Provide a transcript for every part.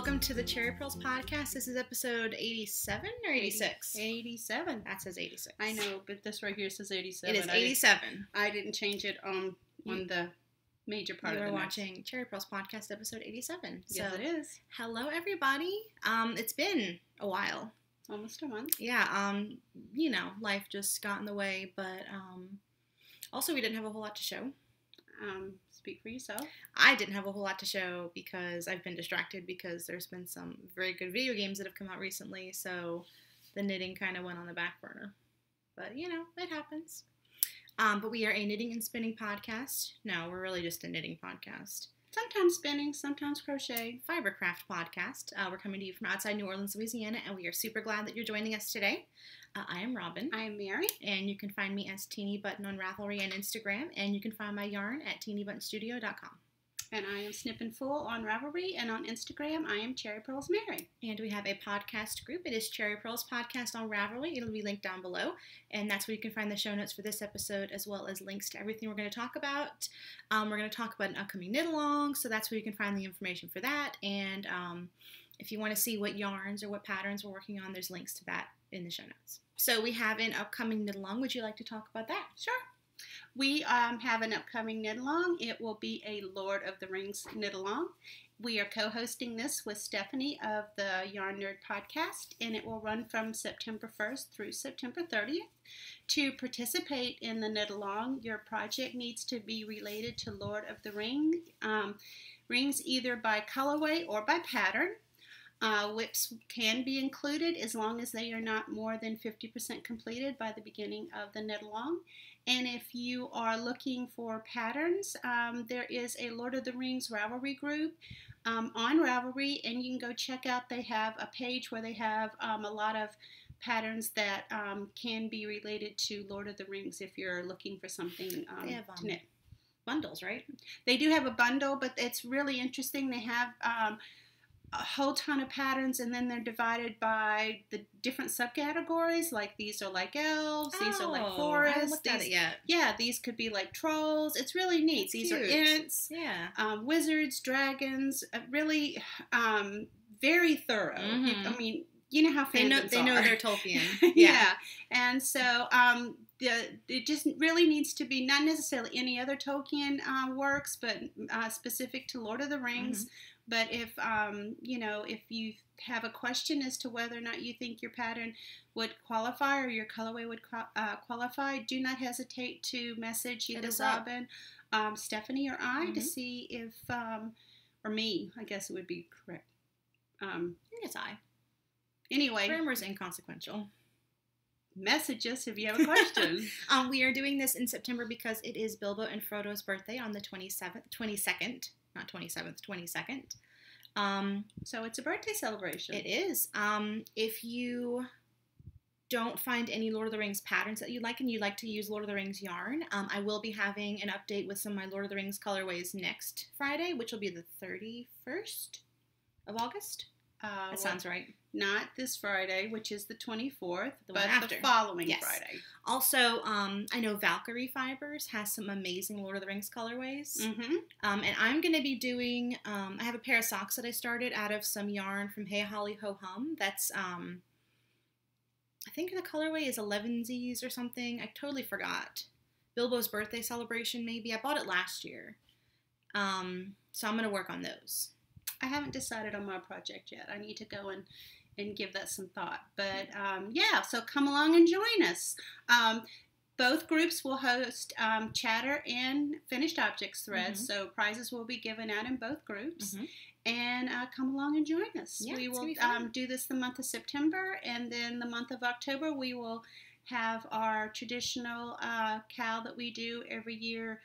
Welcome to the Cherry Purls podcast. This is episode 87 or 86? 87. That says 86. I know, but this right here says 87. It is 87. I didn't change it on the major part of the the notes. You are watching Cherry Purls podcast episode 87. Yes, it is. Hello, everybody. It's been a while. Almost a month. Yeah, life just got in the way, but also we didn't have a whole lot to show. Speak for yourself. I didn't have a whole lot to show because I've been distracted because there's been some very good video games that have come out recently, so the knitting kind of went on the back burner. But, it happens. But we are a knitting and spinning podcast. No, we're really just a knitting podcast. Sometimes spinning, sometimes crochet. Fibercraft podcast. We're coming to you from outside New Orleans, Louisiana, and we are super glad that you're joining us today. I am Robin. I am Mary. And you can find me as Teenybutton on Ravelry and Instagram, and you can find my yarn at teenybuttonstudio.com. And I am Snippin' Full on Ravelry, and on Instagram, I am Cherry Purls Mary. And we have a podcast group. It is Cherry Purls Podcast on Ravelry. It'll be linked down below, and that's where you can find the show notes for this episode, as well as links to everything we're going to talk about. We're going to talk about an upcoming knit-along, so that's where you can find the information for that. And if you want to see what yarns or what patterns we're working on, there's links to that in the show notes. So we have an upcoming knit-along. Would you like to talk about that? Sure. We have an upcoming knit-along. It will be a Lord of the Rings knit-along. We are co-hosting this with Stephanie of the Yarn Nerd podcast, and it will run from September 1st through September 30th. To participate in the knit-along, your project needs to be related to Lord of the Rings either by colorway or by pattern. WIPs can be included as long as they are not more than 50% completed by the beginning of the knit-along. And if you are looking for patterns, there is a Lord of the Rings Ravelry group on Ravelry, and you can go check out. They have a page where they have a lot of patterns that can be related to Lord of the Rings if you're looking for something they have, to knit. Bundles, right? They do have a bundle, but it's really interesting. They have a whole ton of patterns, and then they're divided by the different subcategories. Like these are like elves, these are like forests. I haven't looked at it yet. Yeah, these could be like trolls. It's really neat. That's these cute. are ints, wizards, dragons. Really, very thorough. Mm-hmm. I mean, you know how fandoms are. They know their Tolkien. Yeah, and so it just really needs to be not necessarily any other Tolkien works, but specific to Lord of the Rings. Mm-hmm. But if if you have a question as to whether or not you think your pattern would qualify or your colorway would qualify, do not hesitate to message either Robin, Stephanie, or I to see if, or me, I guess it would be correct. I think it's I. Anyway. Grammar's inconsequential. Message us if you have a question. We are doing this in September because it is Bilbo and Frodo's birthday on the 22nd. Not 27th, 22nd. So it's a birthday celebration. It is. If you don't find any Lord of the Rings patterns that you like and you'd like to use Lord of the Rings yarn, I will be having an update with some of my Lord of the Rings colorways next Friday, which will be the 31st of August. That sounds right. Not this Friday, which is the 24th, but after. The following Friday. Also, I know Valkyrie Fibers has some amazing Lord of the Rings colorways. Mm-hmm. And I'm going to be doing, I have a pair of socks that I started out of some yarn from Hey Holly Ho Hum. That's, I think the colorway is 11Zs or something. I totally forgot. Bilbo's birthday celebration, maybe. I bought it last year. So I'm going to work on those. I haven't decided on my project yet. I need to go and give that some thought. But, so come along and join us. Both groups will host chatter and finished objects threads, so prizes will be given out in both groups. Mm-hmm. And come along and join us. Yeah, we will do this the month of September, and then the month of October we will have our traditional cow that we do every year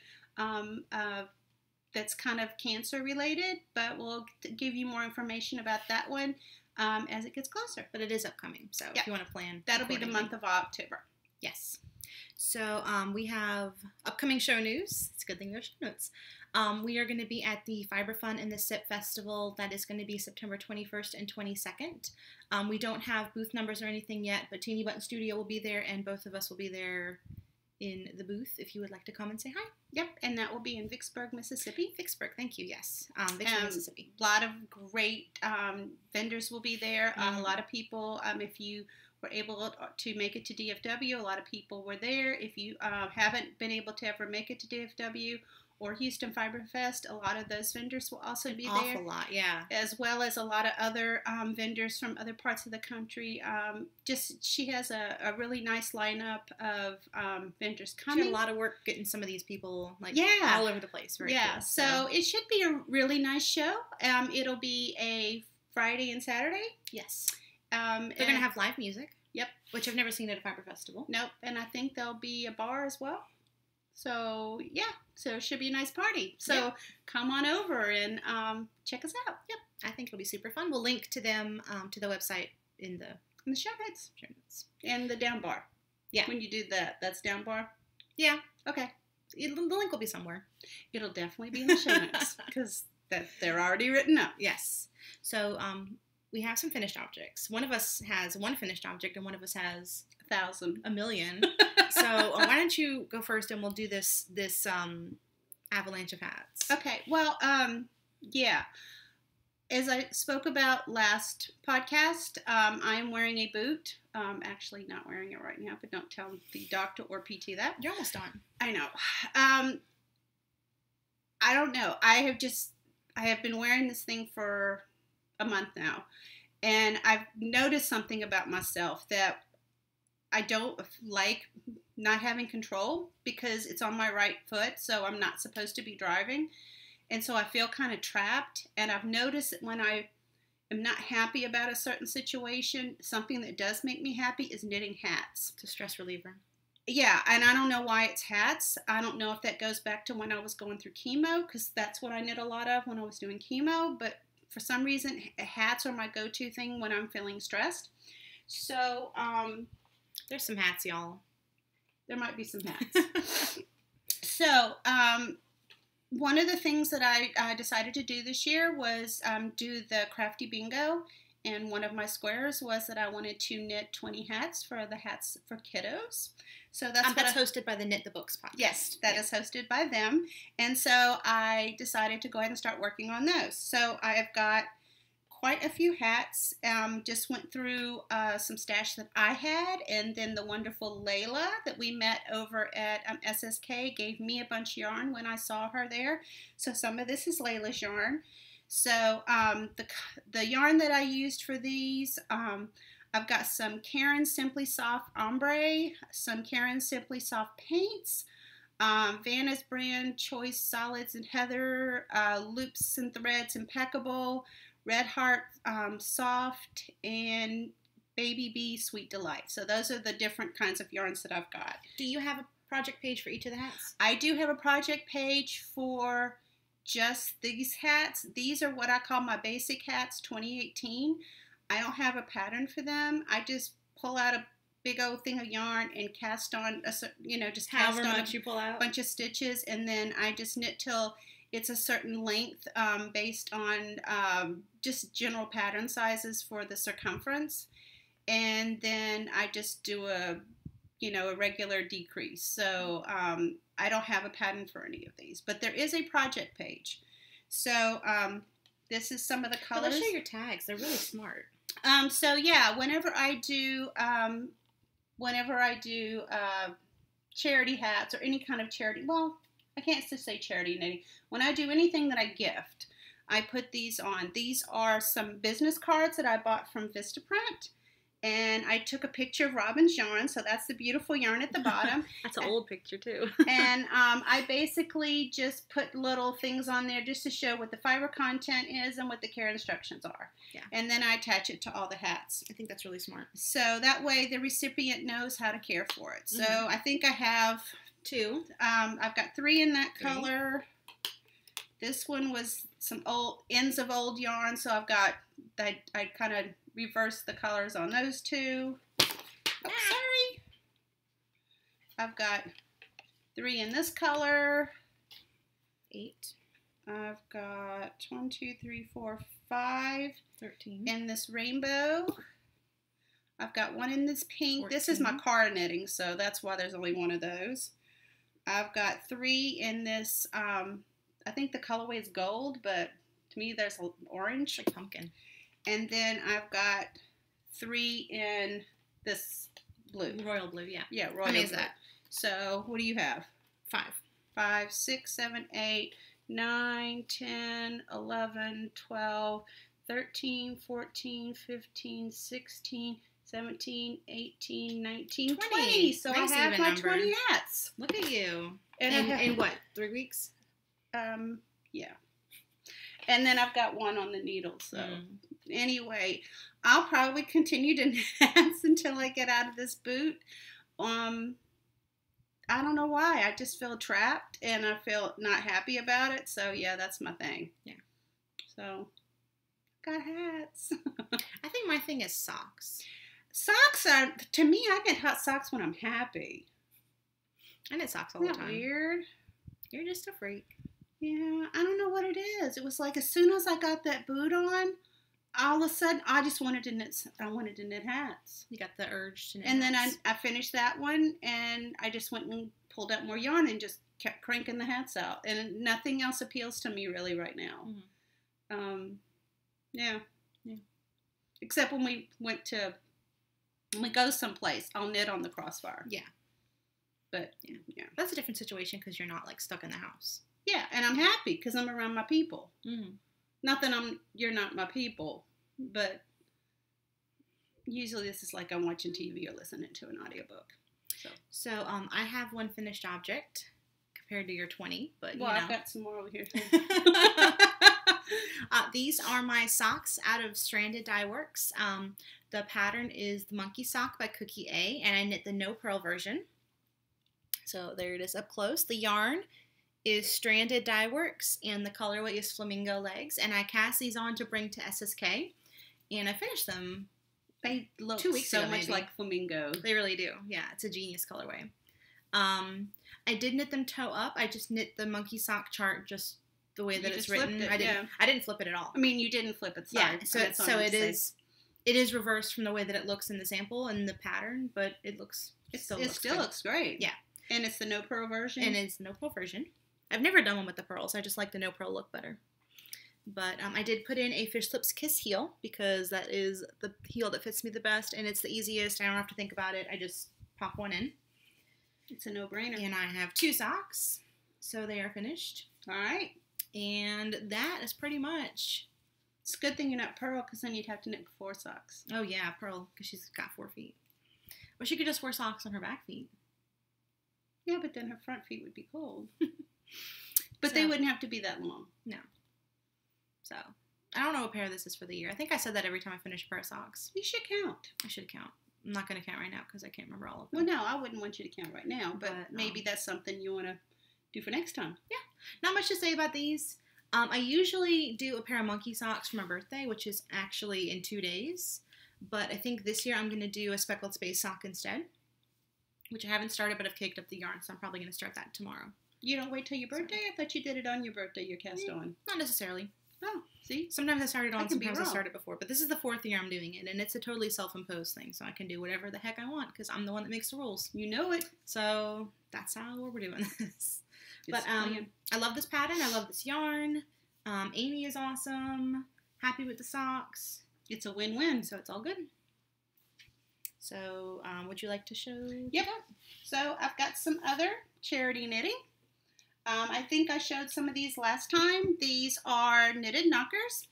that's kind of cancer related, but we'll give you more information about that one as it gets closer. But it is upcoming, so if you want to plan. That'll be the month of October. Yes. So we have upcoming show news. It's a good thing there's show notes. We are going to be at the Fiber Fun and the SIP Festival. That is going to be September 21st and 22nd. We don't have booth numbers or anything yet, but Teenybutton Studio will be there, and both of us will be there in the booth if you would like to come and say hi. Yep, and that will be in Vicksburg, Mississippi. Vicksburg, thank you, yes. Vicksburg, Mississippi. A lot of great vendors will be there. A lot of people, if you were able to make it to DFW, a lot of people were there. If you haven't been able to ever make it to DFW or Houston Fiber Fest, a lot of those vendors will also be there. Awful lot, yeah. As well as a lot of other vendors from other parts of the country. She has a really nice lineup of vendors coming. She had a lot of work getting some of these people all over the place. Very cool. So it should be a really nice show. It'll be a Friday and Saturday. Yes. They're going to have live music. Yep. Which I've never seen at a fiber festival. Nope. And I think there'll be a bar as well. So, yeah. So it should be a nice party. So come on over and check us out. Yep. I think it'll be super fun. We'll link to them, to the website in the show notes. And the down bar. Yeah. When you do that, that's down bar? Yeah. Okay. The link will be somewhere. It'll definitely be in the show notes because they're already written up. Yes. So, we have some finished objects. One of us has one finished object and one of us has 1,000. 1,000,000. So why don't you go first and we'll do this avalanche of hats. Okay. Well, yeah. As I spoke about last podcast, I'm wearing a boot. Actually not wearing it right now, but don't tell the doctor or PT that. You're almost done. I know. I don't know. I have been wearing this thing for a month now, and I've noticed something about myself that I don't like not having control because it's on my right foot, so I'm not supposed to be driving, and so I feel kind of trapped. And I've noticed that when I am not happy about a certain situation, something that does make me happy is knitting hats. It's a stress reliever. Yeah, and I don't know why it's hats. I don't know if that goes back to when I was going through chemo, because that's what I knit a lot of when I was doing chemo, but for some reason, hats are my go-to thing when I'm feeling stressed. So, there's some hats, y'all. There might be some hats. So, one of the things that I decided to do this year was do the Crafty Bingo. And one of my squares was that I wanted to knit 20 hats for the Hats for Kiddos. So that's hosted by the Knit the Books podcast. Yes, that is hosted by them. And so I decided to go ahead and start working on those. So I have got quite a few hats. Just went through some stash that I had. And then the wonderful Layla that we met over at SSK gave me a bunch of yarn when I saw her there. So some of this is Layla's yarn. So the yarn that I used for these, I've got some Caron Simply Soft Ombre, some Caron Simply Soft Paints, Vanna's Brand Choice Solids and Heather, Loops and Threads Impeccable, Red Heart Soft, and Baby Bee Sweet Delight. So those are the different kinds of yarns that I've got. Do you have a project page for each of the hats? I do have a project page for just these hats. These are what I call my basic hats 2018. I don't have a pattern for them. I just pull out a big old thing of yarn and cast on just however cast on much you pull out, a bunch of stitches, and then I just knit till it's a certain length based on just general pattern sizes for the circumference, and then I just do a regular decrease. So I don't have a pattern for any of these, but there is a project page. So this is some of the colors. Let's show your tags. They're really smart. So yeah, whenever I do charity hats or any kind of charity, well, I can't just say charity knitting. When I do anything that I gift, I put these on. These are some business cards that I bought from Vistaprint. And I took a picture of Robin's yarn, so that's the beautiful yarn at the bottom. That's an old picture, too. And I basically just put little things on there just to show what the fiber content is and what the care instructions are. Yeah. And then I attach it to all the hats. I think that's really smart. So that way the recipient knows how to care for it. So I think I have 2. I've got 3 in that color. This one was some old ends of old yarn, so I kind of reverse the colors on those 2. Oh, sorry. I've got 3 in this color. 8. I've got 1, 2, 3, 4, 5. 13. In this rainbow. I've got one in this pink. 14. This is my car knitting, so that's why there's only one of those. I've got 3 in this, I think the colorway is gold, but to me there's orange. Like pumpkin. And then I've got 3 in this blue. Royal blue, yeah. Yeah, royal How many blue. is that? So what do you have? 5. 5, 6, 7, 8, 9, 10, 11, 12, 13, 14, 15, 16, 17, 18, 19, 20. So Nice I have even my number. 20 hats. Look at you. And in what, 3 weeks? Yeah. And then I've got one on the needle. So anyway, I'll probably continue to knit hats until I get out of this boot. I don't know why. I just feel trapped and I feel not happy about it. So yeah, that's my thing. Yeah. So got hats. I think my thing is socks. Socks are, to me, I get hot socks when I'm happy. I knit socks all the Isn't time. that weird? You're just a freak. Yeah, I don't know what it is. It was like as soon as I got that boot on, all of a sudden I just wanted to knit. I wanted to knit hats. You got the urge to knit And then hats. I finished that one, and I just went and pulled out more yarn and just kept cranking the hats out. And nothing else appeals to me really right now. Mm-hmm. Yeah. Except when we go someplace, I'll knit on the crossbar. Yeah. But yeah. That's a different situation because you're not like stuck in the house. Yeah, and I'm happy because I'm around my people. Mm-hmm. Not that you're not my people, but usually this is like I'm watching TV or listening to an audiobook. So I have one finished object compared to your 20, but Well, you know. I've got some more over here too. These are my socks out of Stranded Dye Works. The pattern is the Monkey Sock by Cookie A, and I knit the no purl version. So there it is up close. The yarn is Stranded Dye Works, and the colorway is Flamingo Legs. And I cast these on to bring to SSK, and I finished them. They look 2 weeks so ago, much maybe. like flamingo. They really do. Yeah, it's a genius colorway. I did knit them toe up. I just knit the monkey sock chart just the way that You it's just flipped written. it, I didn't flip it at all. I mean, you didn't flip it. Yeah, Sorry. so it is reversed from the way that it looks in the sample and the pattern, but it still good. looks great. Yeah. And it's the no purl version. And it's no purl version. I've never done one with the pearls. I just like the no purl look better. But I did put in a Fish Lips Kiss heel because that is the heel that fits me the best, and it's the easiest. I don't have to think about it. I just pop one in. It's a no-brainer. And I have 2 socks, so they are finished. All right. And that is pretty much. It's a good thing you're not purl because then you'd have to knit 4 socks. Oh yeah, Pearl, because she's got 4 feet. Well, she could just wear socks on her back feet. Yeah, but then her front feet would be cold. But they wouldn't have to be that long. No. So, I don't know what pair this is for the year. I think I said that every time I finish a pair of socks. You should count. I should count. I'm not going to count right now because I can't remember all of Well, them. no, I wouldn't want you to count right now, but maybe that's something you want to do for next time. Yeah. Not much to say about these. I usually do a pair of monkey socks for my birthday, which is actually in 2 days. But I think this year I'm going to do a speckled space sock instead, which I haven't started, but I've caked up the yarn, so I'm probably going to start that tomorrow. You don't wait till your birthday? I thought you did it on your birthday, your cast on. Not necessarily. Oh, see? Sometimes I started on, I can be sometimes I wrong. started before. But this is the 4th year I'm doing it, and it's a totally self-imposed thing, so I can do whatever the heck I want because I'm the one that makes the rules. You know it. So that's how we're doing this. But Plan. I love this pattern. I love this yarn. Amy is awesome. Happy with the socks. It's a win-win. So it's all good. So would you like to show? Yep. So I've got some other charity knitting. I think I showed some of these last time. These are knitted knockers,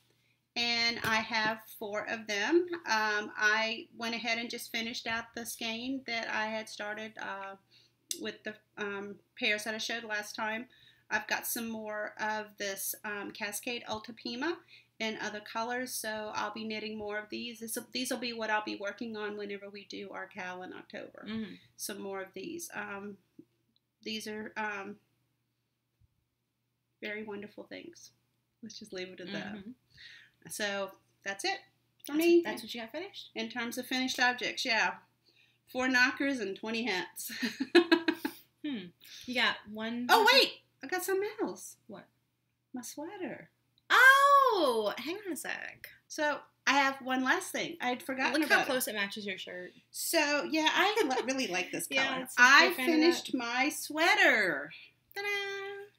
and I have 4 of them. I went ahead and just finished out the skein that I had started with the pairs that I showed last time. I've got some more of this Cascade Ulta Pima in other colors, so I'll be knitting more of these. These will be what I'll be working on whenever we do our Cal in October. Mm-hmm. Some more of these. These are very wonderful things. Let's just leave it at that. Mm-hmm. So that's it for me. That's what you got finished? In terms of finished objects, yeah. 4 knockers and 20 hats. You got one. Oh, wait! I got something else. What? My sweater. Oh, hang on a sec. So, I have one last thing. I'd forgotten Look about how close it matches your shirt. So, yeah, I really like this color. Yeah, I finished my sweater. Ta-da!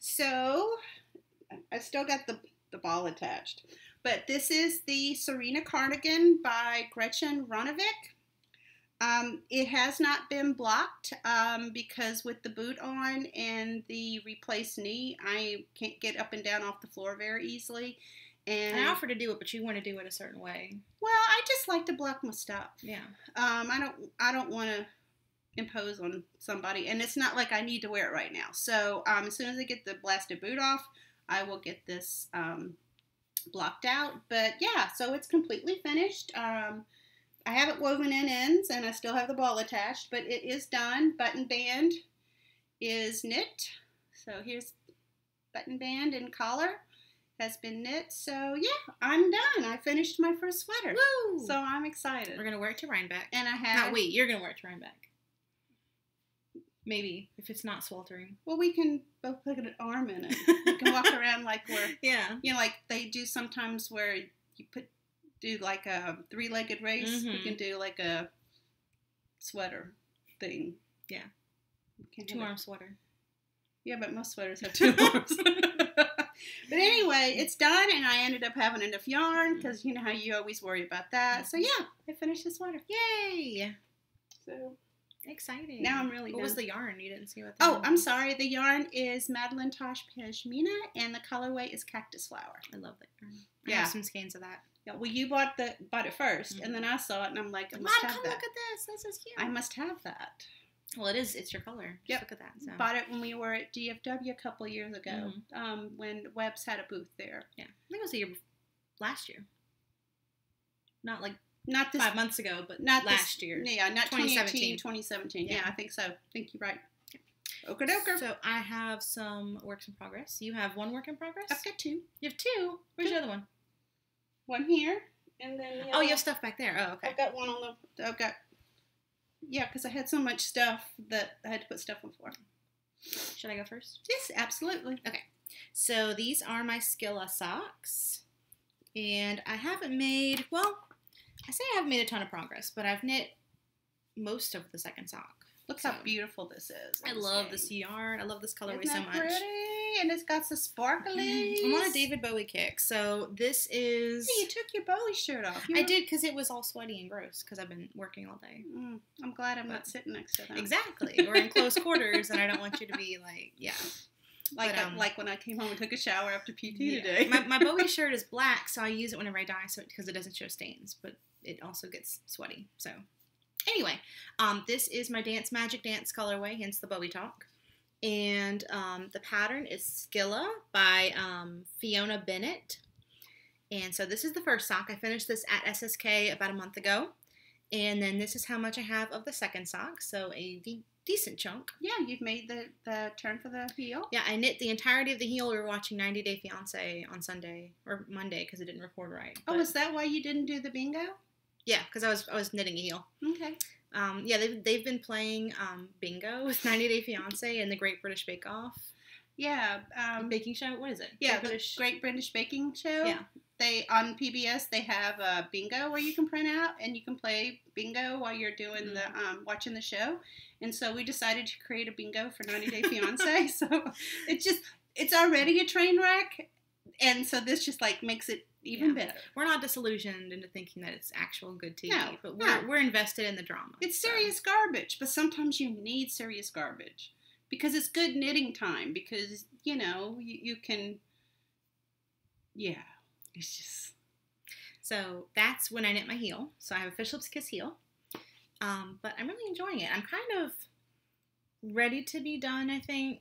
So, I still got the ball attached. But this is the Serena cardigan by Gretchen Ronovic. It has not been blocked because with the boot on and the replaced knee, I can't get up and down off the floor very easily. And I offered to do it, but you want to do it a certain way. Well, I just like to block my stuff. Yeah. I don't want to impose on somebody, and it's not like I need to wear it right now. So as soon as I get the blasted boot off, I will get this blocked out. But yeah, so it's completely finished. I have it woven in ends, and I still have the ball attached, but it is done. Button band is knit. So here's button band and collar has been knit. So yeah, I'm done. I finished my first sweater. Woo! So I'm excited. We're gonna wear it to Rhinebeck. And I have Not we. You're gonna wear it to Rhinebeck. Maybe if it's not sweltering. Well, we can both put an arm in it. We can walk around like we're like they do sometimes where you do like a 3-legged race. Mm-hmm. We can do like a sweater thing. Yeah. 2-arm sweater. Yeah, but most sweaters have 2 arms. But anyway, it's done, and I ended up having enough yarn because you know how you always worry about that. So yeah, I finished the sweater. Yay! So exciting. Now I'm really What done. was the yarn? You didn't see what. Oh, I'm sorry. The yarn is Madeline Tosh Pashmina, and the colorway is Cactus Flower. I love that yarn. Yeah. I have some skeins of that. Yeah, well, you bought it first, and then I saw it, and I'm like, I must have come that. look at this. This is cute. I must have that. Well, it is. It's your color. Yep. Just look at that. So. Bought it when we were at DFW a couple of years ago, when Webb's had a booth there. Yeah, I think it was last year. Not this 5 months ago, but not last year. Yeah, not 2017. 2017. Yeah, I think so. I think you're right. Okay. So I have some works in progress. You have one work in progress? I've got 2. You have 2? Where's the other one? One here, and then oh, you have stuff back there. Oh, okay. I've got one on the. Yeah, because I had so much stuff that I had to put stuff on for. Should I go first? Yes, absolutely. Okay. So these are my Skilla socks. And I haven't made, well, I say I haven't made a ton of progress, but I've knit most of the second sock. Look how beautiful this is. I love this yarn. I love this colorway Isn't so that much. Pretty? And it's got some sparkly. I'm on a David Bowie kick. So this is... Hey, you took your Bowie shirt off. I did because it was all sweaty and gross because I've been working all day. I'm glad I'm not sitting next to them. Exactly. We're in close quarters and I don't want you to be like, yeah. Like when I came home and took a shower after PT today. My Bowie shirt is black, so I use it whenever I dye because it doesn't show stains, but it also gets sweaty. So anyway, this is my Magic Dance colorway, hence the Bowie talk. And the pattern is Skilla by Fiona Bennett. And so this is the first sock. I finished this at SSK about a month ago. And then this is how much I have of the second sock. So a decent chunk. Yeah, you've made the turn for the heel. Yeah, I knit the entirety of the heel. We were watching 90 Day Fiancé on Sunday or Monday because it didn't record right. Oh, is that why you didn't do the bingo? Yeah, because I was knitting a heel. Okay. Yeah, they've been playing bingo with 90 Day Fiancé and the Great British Bake Off. Yeah. Baking show. What is it? Yeah, the Great British Baking Show. Yeah. They on PBS they have a bingo where you can print out and you can play bingo while you're doing the watching the show. And so we decided to create a bingo for 90 Day Fiancé. So it's already a train wreck, and so this just like makes it even better. We're not disillusioned into thinking that it's actual good TV, no, but we're invested in the drama. It's serious garbage, but sometimes you need serious garbage because it's good knitting time. Because you know you can, it's just. So that's when I knit my heel. So I have a Fish Lips Kiss heel, but I'm really enjoying it. I'm kind of ready to be done. I think.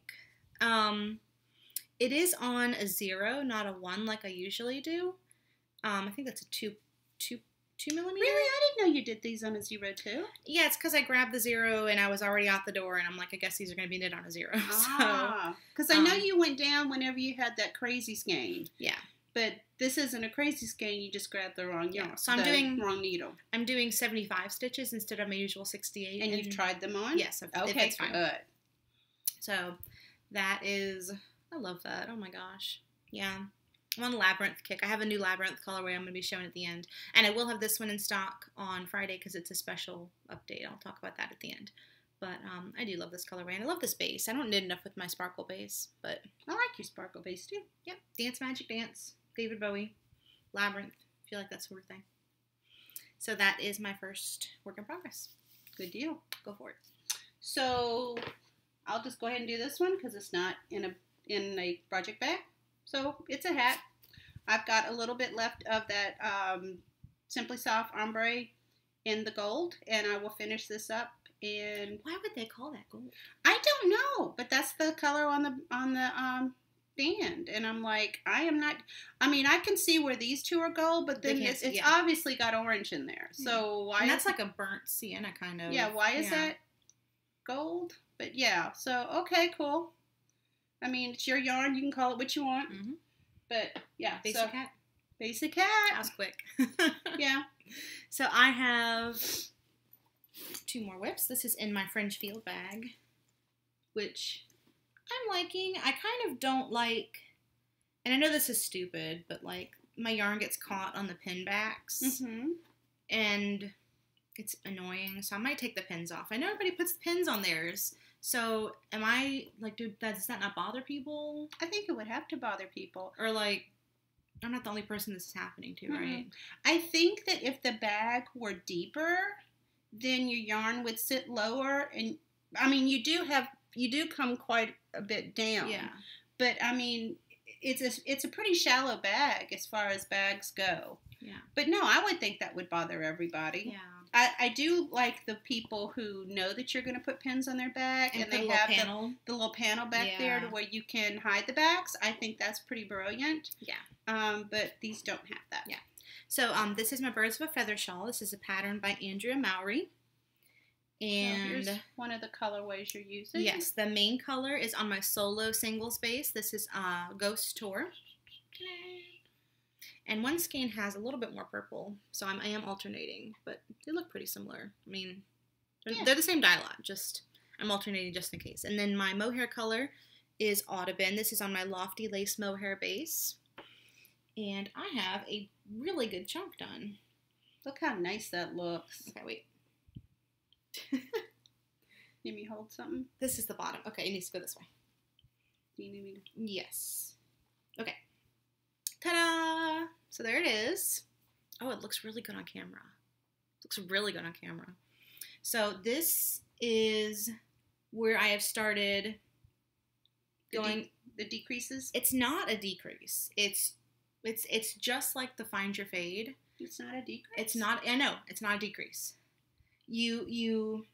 It is on a 0, not a 1 like I usually do. I think that's a 2 millimeter. Really? I didn't know you did these on a 0 too. Yeah, it's because I grabbed the 0 and I was already out the door, and I'm like, I guess these are going to be knit on a 0. Because I know you went down whenever you had that crazy skein. Yeah. But this isn't a crazy skein. You just grabbed the wrong yarn. So I'm doing wrong needle. I'm doing 75 stitches instead of my usual 68. And you've tried them on? Yes. Okay, fine. good. So that is, I love that. Oh my gosh. Yeah. I'm on a labyrinth kick. I have a new labyrinth colorway I'm going to be showing at the end. And I will have this one in stock on Friday because it's a special update. I'll talk about that at the end. But I do love this colorway. And I love this base. I don't knit enough with my sparkle base. But I like your sparkle base too. Yep. Dance Magic Dance. David Bowie. Labyrinth. I feel like that's sort of thing. So that is my first work in progress. Good deal. Go for it. So I'll just go ahead and do this one because it's not in a project bag. So it's a hat. I've got a little bit left of that Simply Soft ombre in the gold, and I will finish this up. And why would they call that gold? I don't know, but that's the color on the band, and I'm like, I am not. I mean, I can see where these two are gold, but then it's obviously got orange in there. So why? And that's like a burnt sienna kind of. Yeah. Why is that gold? But yeah. So okay, cool. I mean, it's your yarn. You can call it what you want. Mm-hmm. But yeah. Basic hat. Basic hat. That was quick. Yeah. So I have 2 more whips. This is in my Fringe Field bag, which I'm liking. I kind of don't like, and I know this is stupid, but like my yarn gets caught on the pin backs, and it's annoying. So I might take the pins off. I know everybody puts the pins on theirs. So am I like, does that not bother people? I think it would have to bother people. Or like, I'm not the only person this is happening to, right? I think that if the bag were deeper, then your yarn would sit lower, and I mean, you do come quite a bit down. Yeah. But I mean, it's a pretty shallow bag as far as bags go. Yeah. But no, I would think that would bother everybody. Yeah. I do like the people who know that you're going to put pins on their bag, and they have the little panel back there to where you can hide the bags. I think that's pretty brilliant. Yeah. But these don't have that. Yeah. So this is my Birds of a Feather shawl. This is a pattern by Andrea Mowry. And here's one of the colorways you're using. Yes, the main color is on my solo singles base. This is Ghost Tour. And one skein has a little bit more purple, so I am alternating, but they look pretty similar. I mean, they're the same dye lot, just I'm alternating just in case. And then my mohair color is Audubon. This is on my Lofty Lace mohair base. And I have a really good chunk done. Look how nice that looks. Okay, wait. Need me to hold something? This is the bottom. Okay, it needs to go this way. Do you need me to? Yes. Okay. Ta-da! So there it is. Oh, it looks really good on camera. It looks really good on camera. So this is where I have started going. The decreases? It's not a decrease. It's just like the Find Your Fade. It's not a decrease? It's not. I know. It's not a decrease. You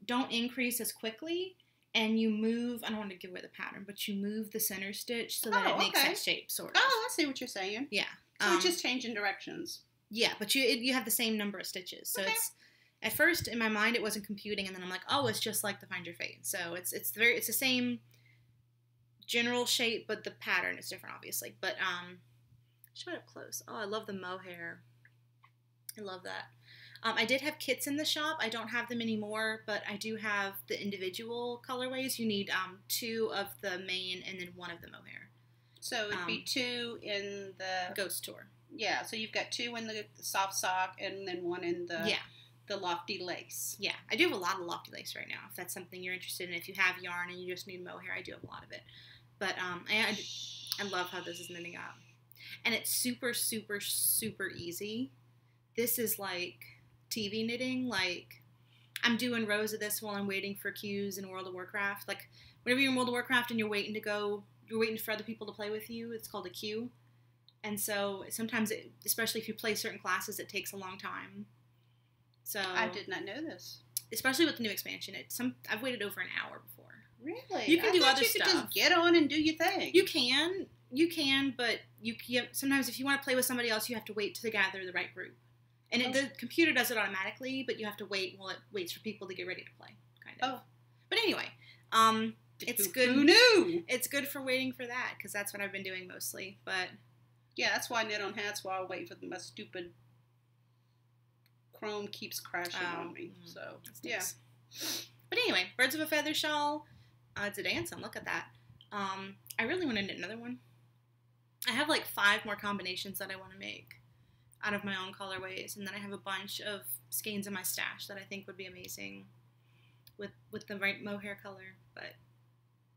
don't increase as quickly, and you move. I don't want to give away the pattern, but you move the center stitch so that it makes that shape, sort of. Oh, I see what you're saying. Yeah. So it's just changing directions. Yeah, but you have the same number of stitches. So it's at first in my mind it wasn't computing, and then I'm like, oh, it's just like the Find Your Fade. So it's the same general shape, but the pattern is different, obviously. But show it up close. Oh, I love the mohair. I love that. I did have kits in the shop. I don't have them anymore, but I do have the individual colorways. You need 2 of the main and then 1 of the mohair. So it'd be 2 in the Ghost Tour. Yeah, so you've got 2 in the soft sock and then 1 in the lofty lace. Yeah, I do have a lot of lofty lace right now. If that's something you're interested in, if you have yarn and you just need mohair, I do have a lot of it. But I love how this is knitting up, and it's super, super, super easy. This is like TV knitting. Like, I'm doing rows of this while I'm waiting for cues in World of Warcraft. Like, whenever you're in World of Warcraft and you're waiting for other people to play with you, it's called a queue. And so sometimes, especially if you play certain classes, it takes a long time. So I did not know this. Especially with the new expansion, I've waited over an hour before. Really? You can do other stuff. You could just get on and do your thing. You can, but sometimes if you want to play with somebody else, you have to wait to gather the right group. And the computer does it automatically, but you have to wait while it waits for people to get ready to play, kind of. Oh. But anyway, it's good. Who knew? It's good for waiting for that, because that's what I've been doing mostly. But yeah, that's why I knit on hats while I wait for my stupid Chrome keeps crashing on me. So, yeah. But anyway, Birds of a Feather shawl. It's a dancing. Look at that. I really want to knit another one. I have like 5 more combinations that I want to make out of my own colorways, and then I have a bunch of skeins in my stash that I think would be amazing with the right mohair color, but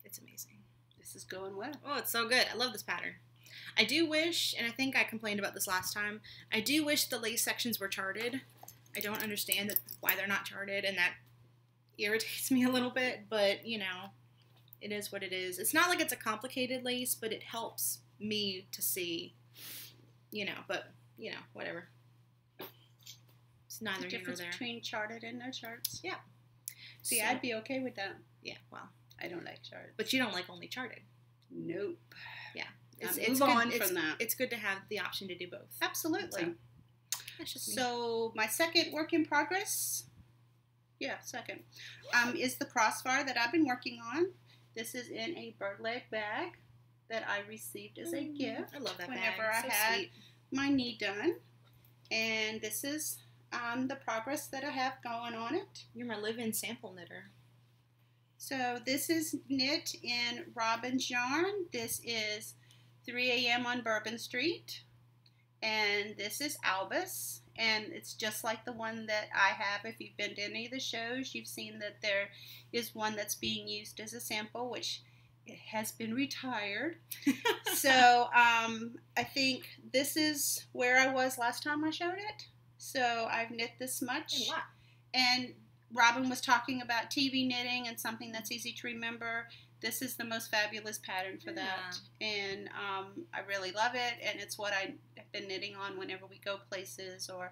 it's amazing. This is going well. Oh, it's so good. I love this pattern. I do wish, and I think I complained about this last time, I do wish the lace sections were charted. I don't understand why they're not charted, and that irritates me a little bit, but, you know, it is what it is. It's not like it's a complicated lace, but it helps me to see, you know, but, you know, whatever. It's neither here nor Difference there. between charted and no charts. Yeah. See, So, I'd be okay with that. yeah, well. I don't like charts. But you don't like only charted. Nope. Yeah. Move on from that. It's good to have the option to do both. Absolutely. So, that's just me. So my second work in progress, is the crossbar that I've been working on. This is in a bird leg bag that I received as a gift. I love that whenever bag. I had my knee done. And this is the progress that I have going on it. You're my live-in sample knitter. So this is knit in Robin's yarn. This is 3 a.m. on Bourbon Street. And this is Albus. And it's just like the one that I have. If you've been to any of the shows, you've seen that there is one that's being used as a sample, which it has been retired. So I think this is where I was last time I showed it. So I've knit this much. And what? And Robin was talking about TV knitting and something that's easy to remember. This is the most fabulous pattern for that. And I really love it. And it's what I have been knitting on whenever we go places, or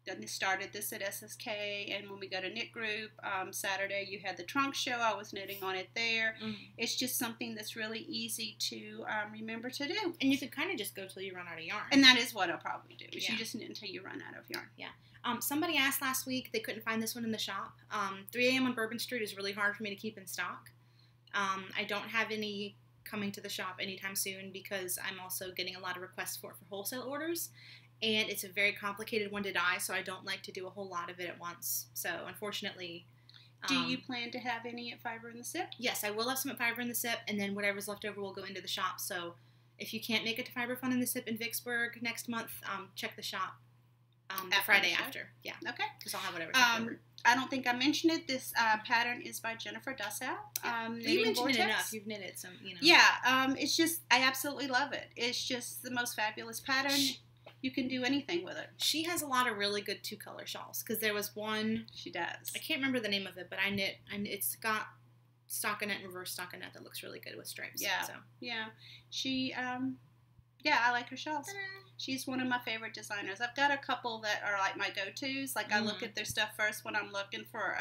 then started this at SSK, and when we go to knit group, Saturday you had the trunk show, I was knitting on it there. It's just something that's really easy to remember to do. And you could kind of just go till you run out of yarn. And that is what I'll probably do, is Yeah. you just knit until you run out of yarn. Yeah. Somebody asked last week, they couldn't find this one in the shop. 3 a.m. on Bourbon Street is really hard for me to keep in stock. I don't have any coming to the shop anytime soon because I'm also getting a lot of requests for wholesale orders. And it's a very complicated one to dye, so I don't like to do a whole lot of it at once. So, unfortunately... Do you plan to have any at Fiber in the Sip? Yes, I will have some at Fiber in the Sip, and then whatever's left over will go into the shop. So, if you can't make it to Fiber Fun in the Sip in Vicksburg next month, check the shop the Friday after. Yeah. Okay. Because I'll have whatever's left over. I don't think I mentioned it. This pattern is by Jennifer Dussow. You mentioned it enough. You've knitted some, you know. Yeah. It's just, I absolutely love it. It's just the most fabulous pattern. You can do anything with it. She has a lot of really good 2-color shawls, because there was one. She does. I can't remember the name of it, but it's got stockinette and reverse stockinette that looks really good with stripes. Yeah. So. Yeah. She, I like her shawls. Ta-da. She's one of my favorite designers. I've got a couple that are like my go-tos. Like I look at their stuff first when I'm looking for,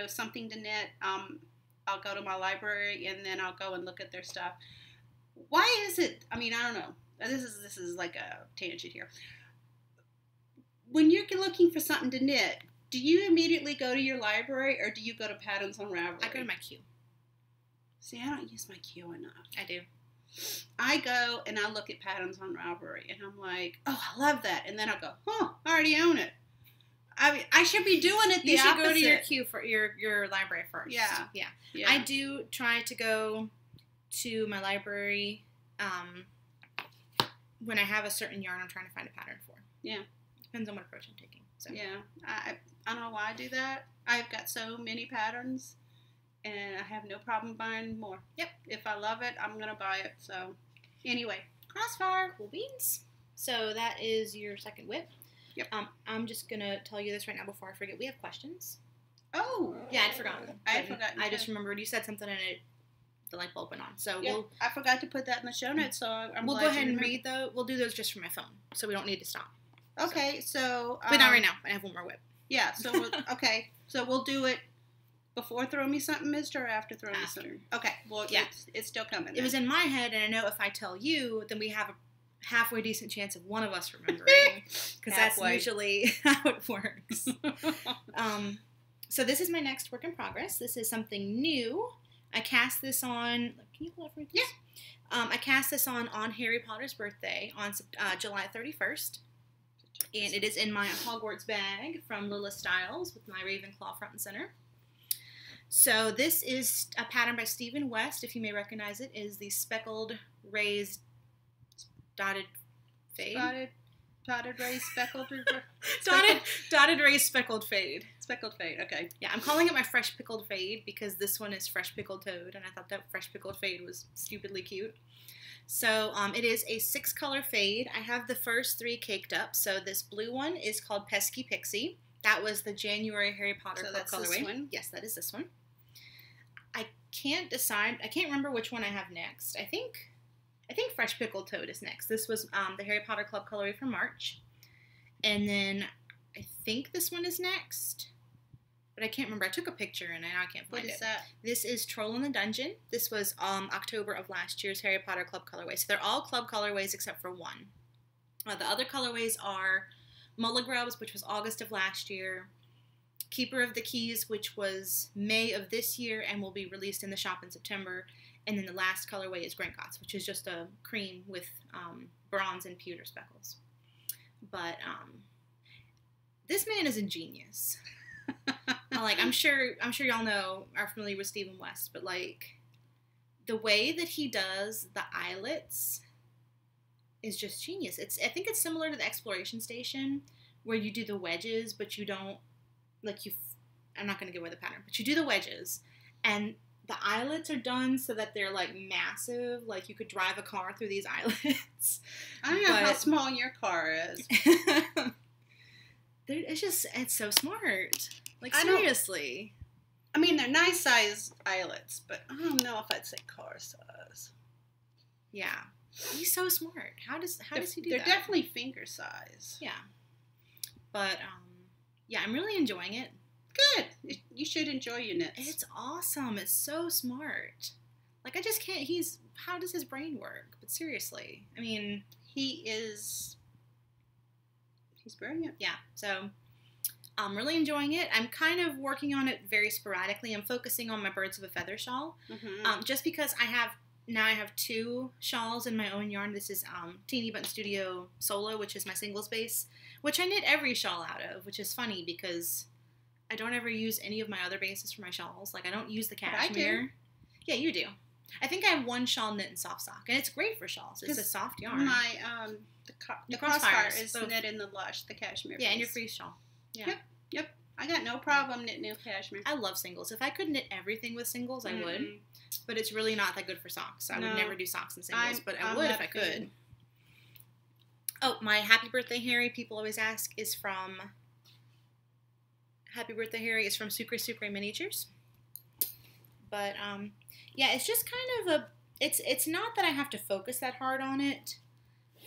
something to knit. I'll go to my library and then I'll go and look at their stuff. Why is it? I mean, I don't know. This is like a tangent here. When you're looking for something to knit, do you immediately go to your library or do you go to Patterns on Ravelry? I go to my queue. See, I don't use my queue enough. I do. I go and I look at Patterns on Ravelry and I'm like, oh, I love that. And then I'll go, I already own it. I mean, I should be doing it the opposite. You should go to your queue for your library first. Yeah. I do try to go to my library when I have a certain yarn I'm trying to find a pattern for. Yeah. Depends on what approach I'm taking. So. Yeah. I don't know why I do that. I've got so many patterns, and I have no problem buying more. Yep. If I love it, I'm going to buy it. So, anyway. Crossfire. Cool beans. So, that is your second whip. Yep. I'm just going to tell you this right now before I forget. We have questions. Oh. Yeah, I'd forgotten. I had forgotten. I just remembered you said something and the light bulb went on. So I forgot to put that in the show notes, so we'll go ahead and read those. We'll do those just from my phone, so we don't need to stop. Okay, so but not right now. I have one more whip. Yeah, so okay, so we'll do it before Throw Me Something, Mister, or after Throw Me Something? Okay, well, yeah, it's still coming. It was in my head, and I know if I tell you, then we have a halfway decent chance of one of us remembering, because that's usually how it works. So this is my next work in progress. This is something new. I cast this on. Can you pull it for me? Yeah. I cast this on Harry Potter's birthday on July 31st. And it is in my Hogwarts bag from Lila Styles with my Ravenclaw front and center. So this is a pattern by Stephen West, if you may recognize it, is the speckled raised dotted fade. Dotted raised speckled dotted raised speckled fade. Speckled fade, okay. Yeah, I'm calling it my fresh pickled fade because this one is fresh pickled toad, and I thought that fresh pickled fade was stupidly cute. So it is a 6-color fade. I have the first 3 caked up. So this blue one is called Pesky Pixie. That was the January Harry Potter Club colorway. This one? Yes, that is this one. I can't decide. I can't remember which one I have next. I think Fresh Pickled Toad is next. This was the Harry Potter Club colorway from March. And then I think this one is next. But I can't remember. I took a picture and I can't find it. What is that? This is Troll in the Dungeon. This was October of last year's Harry Potter Club colorway. So they're all club colorways except for one. The other colorways are Mulligrubs, which was August of last year. Keeper of the Keys, which was May of this year and will be released in the shop in September. And then the last colorway is Gringotts, which is just a cream with bronze and pewter speckles. But this man is a genius. Like I'm sure y'all are familiar with Stephen West, but like the way that he does the eyelets is just genius. I think it's similar to the Exploration Station where you do the wedges, but you don't I'm not going to give away the pattern, but you do the wedges and the eyelets are done so that they're like massive, like you could drive a car through these eyelets. I don't know how small your car is. It's so smart. Like seriously. I mean, they're nice size eyelets, but I don't know if I'd say car size. Yeah. He's so smart. How does he do that? They're definitely finger size. Yeah. But yeah, I'm really enjoying it. Good. You should enjoy your knits. It's awesome. It's so smart. Like I just can't. How does his brain work? But seriously, I mean, he's brilliant. Yeah. So I'm really enjoying it. I'm kind of working on it very sporadically. I'm focusing on my Birds of a Feather shawl, just because I have 2 shawls in my own yarn. This is Teenybutton Studio Solo, which is my singles base, which I knit every shawl out of, which is funny because I don't ever use any of my other bases for my shawls. Like I don't use the cashmere. I do. Yeah, you do. I think I have 1 shawl knit in soft sock, and it's great for shawls. It's a soft yarn. My the crossfire is knit in the Lush, the cashmere. Yeah, and your freeze shawl. Yeah. Yep. I got no problem knitting new cashmere. I love singles. If I could knit everything with singles, I would. But it's really not that good for socks. I would never do socks and singles, but I would if I could. Oh, my Happy Birthday Harry, people always ask, is from Sucre Sucre Miniatures. But yeah, it's just kind of it's not that I have to focus that hard on it.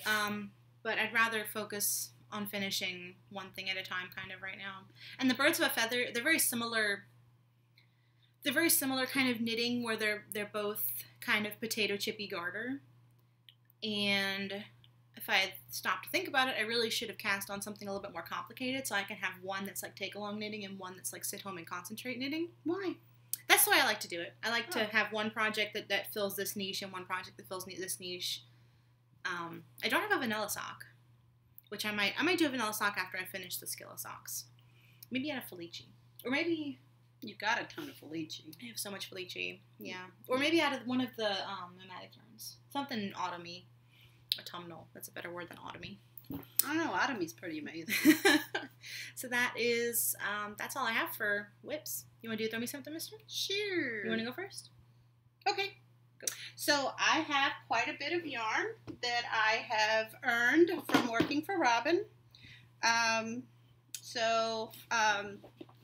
But I'd rather focus on finishing one thing at a time kind of right now. And the Birds of a Feather, they're very similar kind of knitting where they're both kind of potato chippy garter. And if I had stopped to think about it, I really should have cast on something a little bit more complicated so I can have one that's like take-along knitting and one that's like sit-home and concentrate knitting. Why? That's the way I like to do it. I like to have one project that fills this niche and one project that fills this niche. I don't have a vanilla sock, which I might do a vanilla sock after I finish the Skilla socks. Maybe out of Felici. Or maybe... You've got a ton of Felici. I have so much Felici, yeah. Or maybe out of one of the nomadic yarns. Something autumny. Autumnal. That's a better word than autumny. I don't know. Autumny's pretty amazing. So that is, that's all I have for whips. You want to throw me something, mister? Sure. You want to go first? Okay. Go. So I have quite a bit of yarn that I have earned from working for Robin.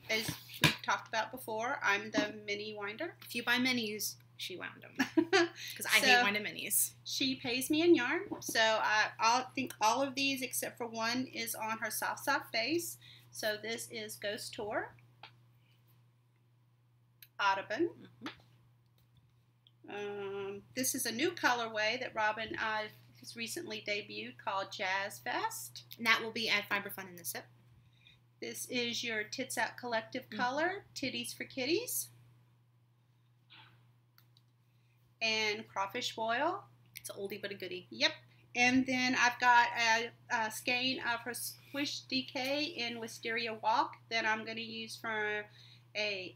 As we've talked about before, I'm the mini winder. If you buy minis, she wound them. Because I hate winding minis. She pays me in yarn. So I think all of these except for one is on her soft sock base. So this is Ghost Tour, Audubon. This is a new colorway that Robin has recently debuted called Jazz Vest. And that will be at Fiber Fun in the SIP. This is your Tits Out Collective color, Titties for Kitties. And Crawfish Boil. It's an oldie but a goodie. Yep. And then I've got a skein of her Squish DK in Wisteria Walk that I'm going to use for a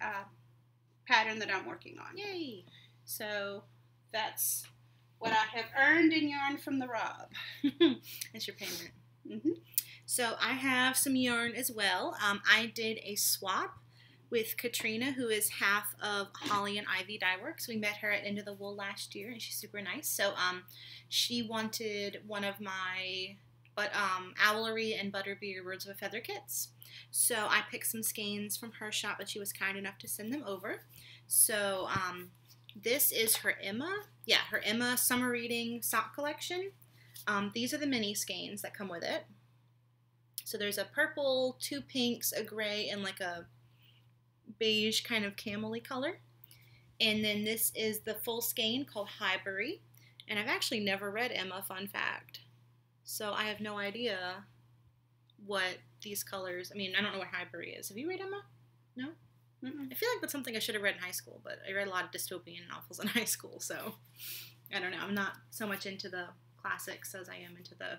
pattern that I'm working on. Yay! So that's what I have earned in yarn from the Rob. That's your payment. Mm-hmm. So I have some yarn as well. I did a swap with Katrina, who is half of Holly and Ivy Dye Works. We met her at Into the Wool last year, and she's super nice. So she wanted one of my Owlery and Butterbeer Birds of a Feather kits. So I picked some skeins from her shop, and she was kind enough to send them over. So this is her Emma Summer Reading Sock Collection. These are the mini skeins that come with it. So there's a purple, 2 pinks, a gray, and like a beige kind of camel-y color. And then this is the full skein called Highbury. And I've actually never read Emma, fun fact. So I have no idea what these colors, I mean, I don't know what Highbury is. Have you read Emma? No? Mm-mm. I feel like that's something I should have read in high school, but I read a lot of dystopian novels in high school, so I don't know. I'm not so much into the classics as I am into the,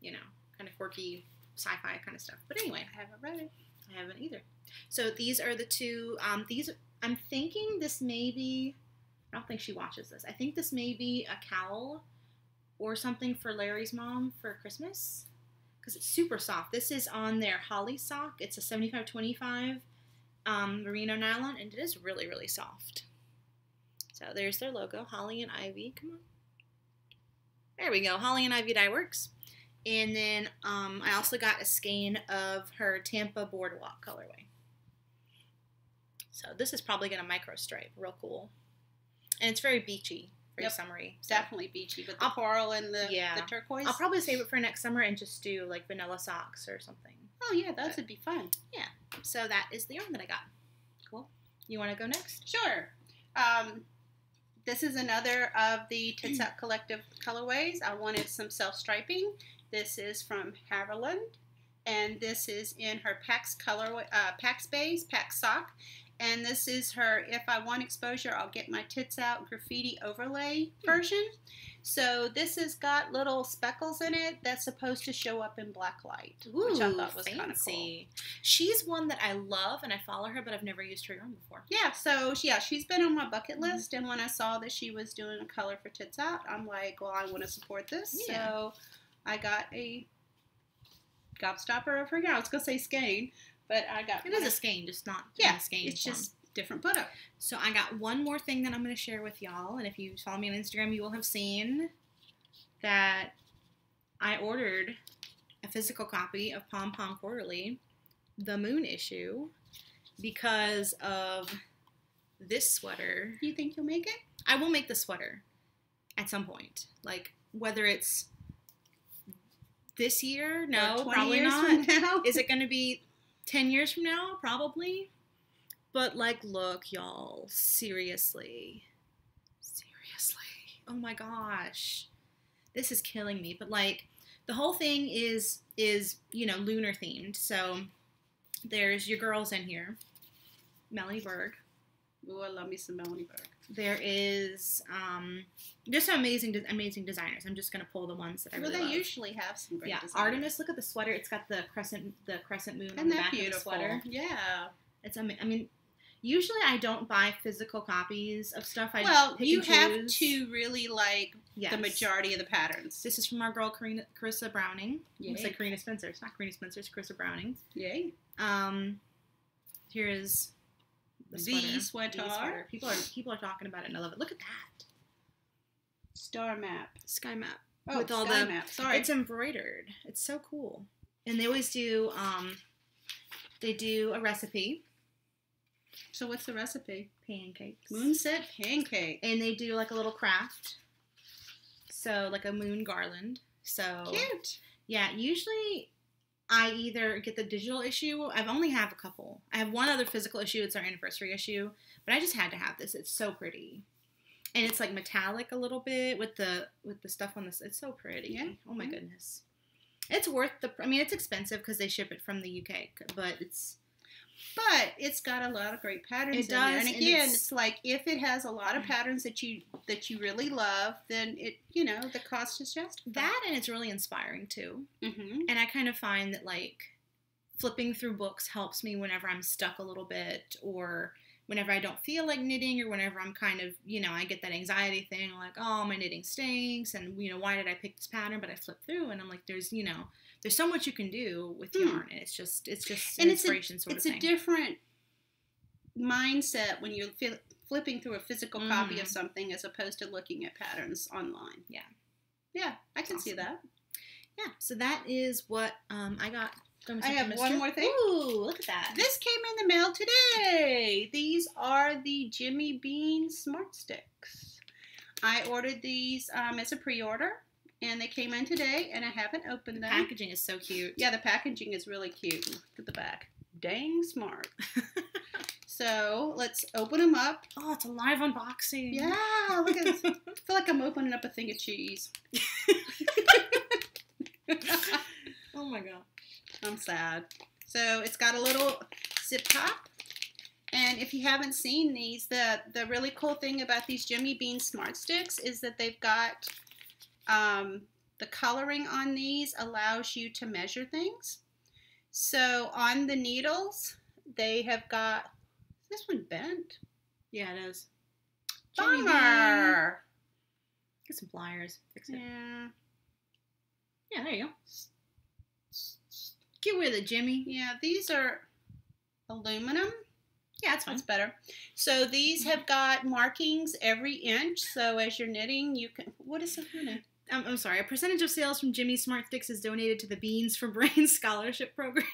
kind of quirky sci-fi kind of stuff. But anyway, I haven't read it. I haven't either. So these are the two, I'm thinking this may be, I don't think she watches this. I think this may be a cowl or something for Larry's mom for Christmas, because it's super soft. This is on their Holly sock. It's a 75-25 merino nylon, and it is really, really soft. So there's their logo, Holly and Ivy. Come on. There we go, Holly and Ivy Dye Works. And then I also got a skein of her Tampa Boardwalk colorway. So this is probably going to micro stripe. Real cool. And it's very beachy, very summery. So. Definitely beachy with the coral and the turquoise. I'll probably save it for next summer and just do like vanilla socks or something. Oh yeah, that would be fun. Yeah. So that is the yarn that I got. Cool. You want to go next? Sure. This is another of the Tits Out Collective colorways. I wanted some self-striping. This is from Haverland, and this is in her Pax Base, Pax Sock. And this is her If I Want Exposure, I'll Get My Tits Out graffiti overlay version. So this has got little speckles in it that's supposed to show up in black light, which I thought was kind of cool. She's one that I love, and I follow her, but I've never used her yarn before. Yeah, so she's been on my bucket list, and when I saw that she was doing a color for Tits Out, I'm like, well, I want to support this. Yeah. So I got a gobstopper of her yarn. I was going to say skein, but I got it is a skein, just not a skein. It's just different put up. So I got one more thing that I'm going to share with y'all, and if you follow me on Instagram, you will have seen that I ordered a physical copy of Pom Pom Quarterly, the Moon issue, because of this sweater. Do you think you'll make it? I will make the sweater at some point. Like, whether it's this year? No, probably not. Is it going to be 10 years from now? Probably. But, like, look, y'all. Seriously. Oh, my gosh. This is killing me. But, like, the whole thing is lunar themed. So, there's your girls in here. Melanie Berg. Ooh, I love me some Melanie Berg. There is just some amazing designers. I'm just gonna pull the ones that I really love. Well, they usually have some great designers. Artemis, look at the sweater. It's got the crescent moon on the back of the sweater. Yeah. It's usually I don't buy physical copies of stuff. You have to really like the majority of the patterns. This is from our girl Carissa Browning. Yay. It's like Karina Spencer. It's not Karina Spencer. It's Carissa Browning. Yay. Here is the sweater. People are talking about it, and I love it. Look at that. Star map. Sky map. Oh, with all the map. Sorry. It's embroidered. It's so cool. And they always do a recipe. So what's the recipe? Pancakes. Moonset pancake. And they do like a little craft. So like a moon garland. So cute. Yeah, usually I either get the digital issue. I've only have a couple. I have one other physical issue. It's our anniversary issue. But I just had to have this. It's so pretty. And it's like metallic a little bit with the stuff on this. It's so pretty. Yeah. Oh my goodness. It's worth it's expensive because they ship it from the UK, but it's got a lot of great patterns in there. And again, it's like if it has a lot of patterns that you really love, then the cost is justified. That, and it's really inspiring too. Mm-hmm. And I kind of find that like flipping through books helps me whenever I'm stuck a little bit or whenever I don't feel like knitting or whenever I'm kind of, I get that anxiety thing like, oh, my knitting stinks and, why did I pick this pattern? But I flip through and I'm like, there's so much you can do with yarn, and it's just an inspiration sort of thing. It's a different mindset when you're flipping through a physical copy of something as opposed to looking at patterns online. Yeah. Yeah, I can see that. Yeah, so that is what I got. I have one more thing. Ooh, look at that. This came in the mail today. These are the Jimmy Bean Smart Sticks. I ordered these as a pre-order, and they came in today, and I haven't opened them. The packaging is so cute. Yeah, the packaging is really cute. Look at the back. Dang smart. So, let's open them up. Oh, it's a live unboxing. Yeah, look at this. I feel like I'm opening up a thing of cheese. Oh my god. I'm sad. So it's got a little zip top. And if you haven't seen these, the really cool thing about these Jimmy Bean Smart Sticks is that they've got the coloring on these allows you to measure things. So on the needles, they have got, is this one bent? Yeah, it is. Bummer. Get some pliers. Fix it. Yeah. Yeah, there you go. Get with it, Jimmy. Yeah, these are aluminum. Yeah, that's fine. That's better. So these have got markings every inch. So as you're knitting, you can. What is it? I'm sorry. A percentage of sales from Jimmy Smart Sticks is donated to the Beans for Brains scholarship program.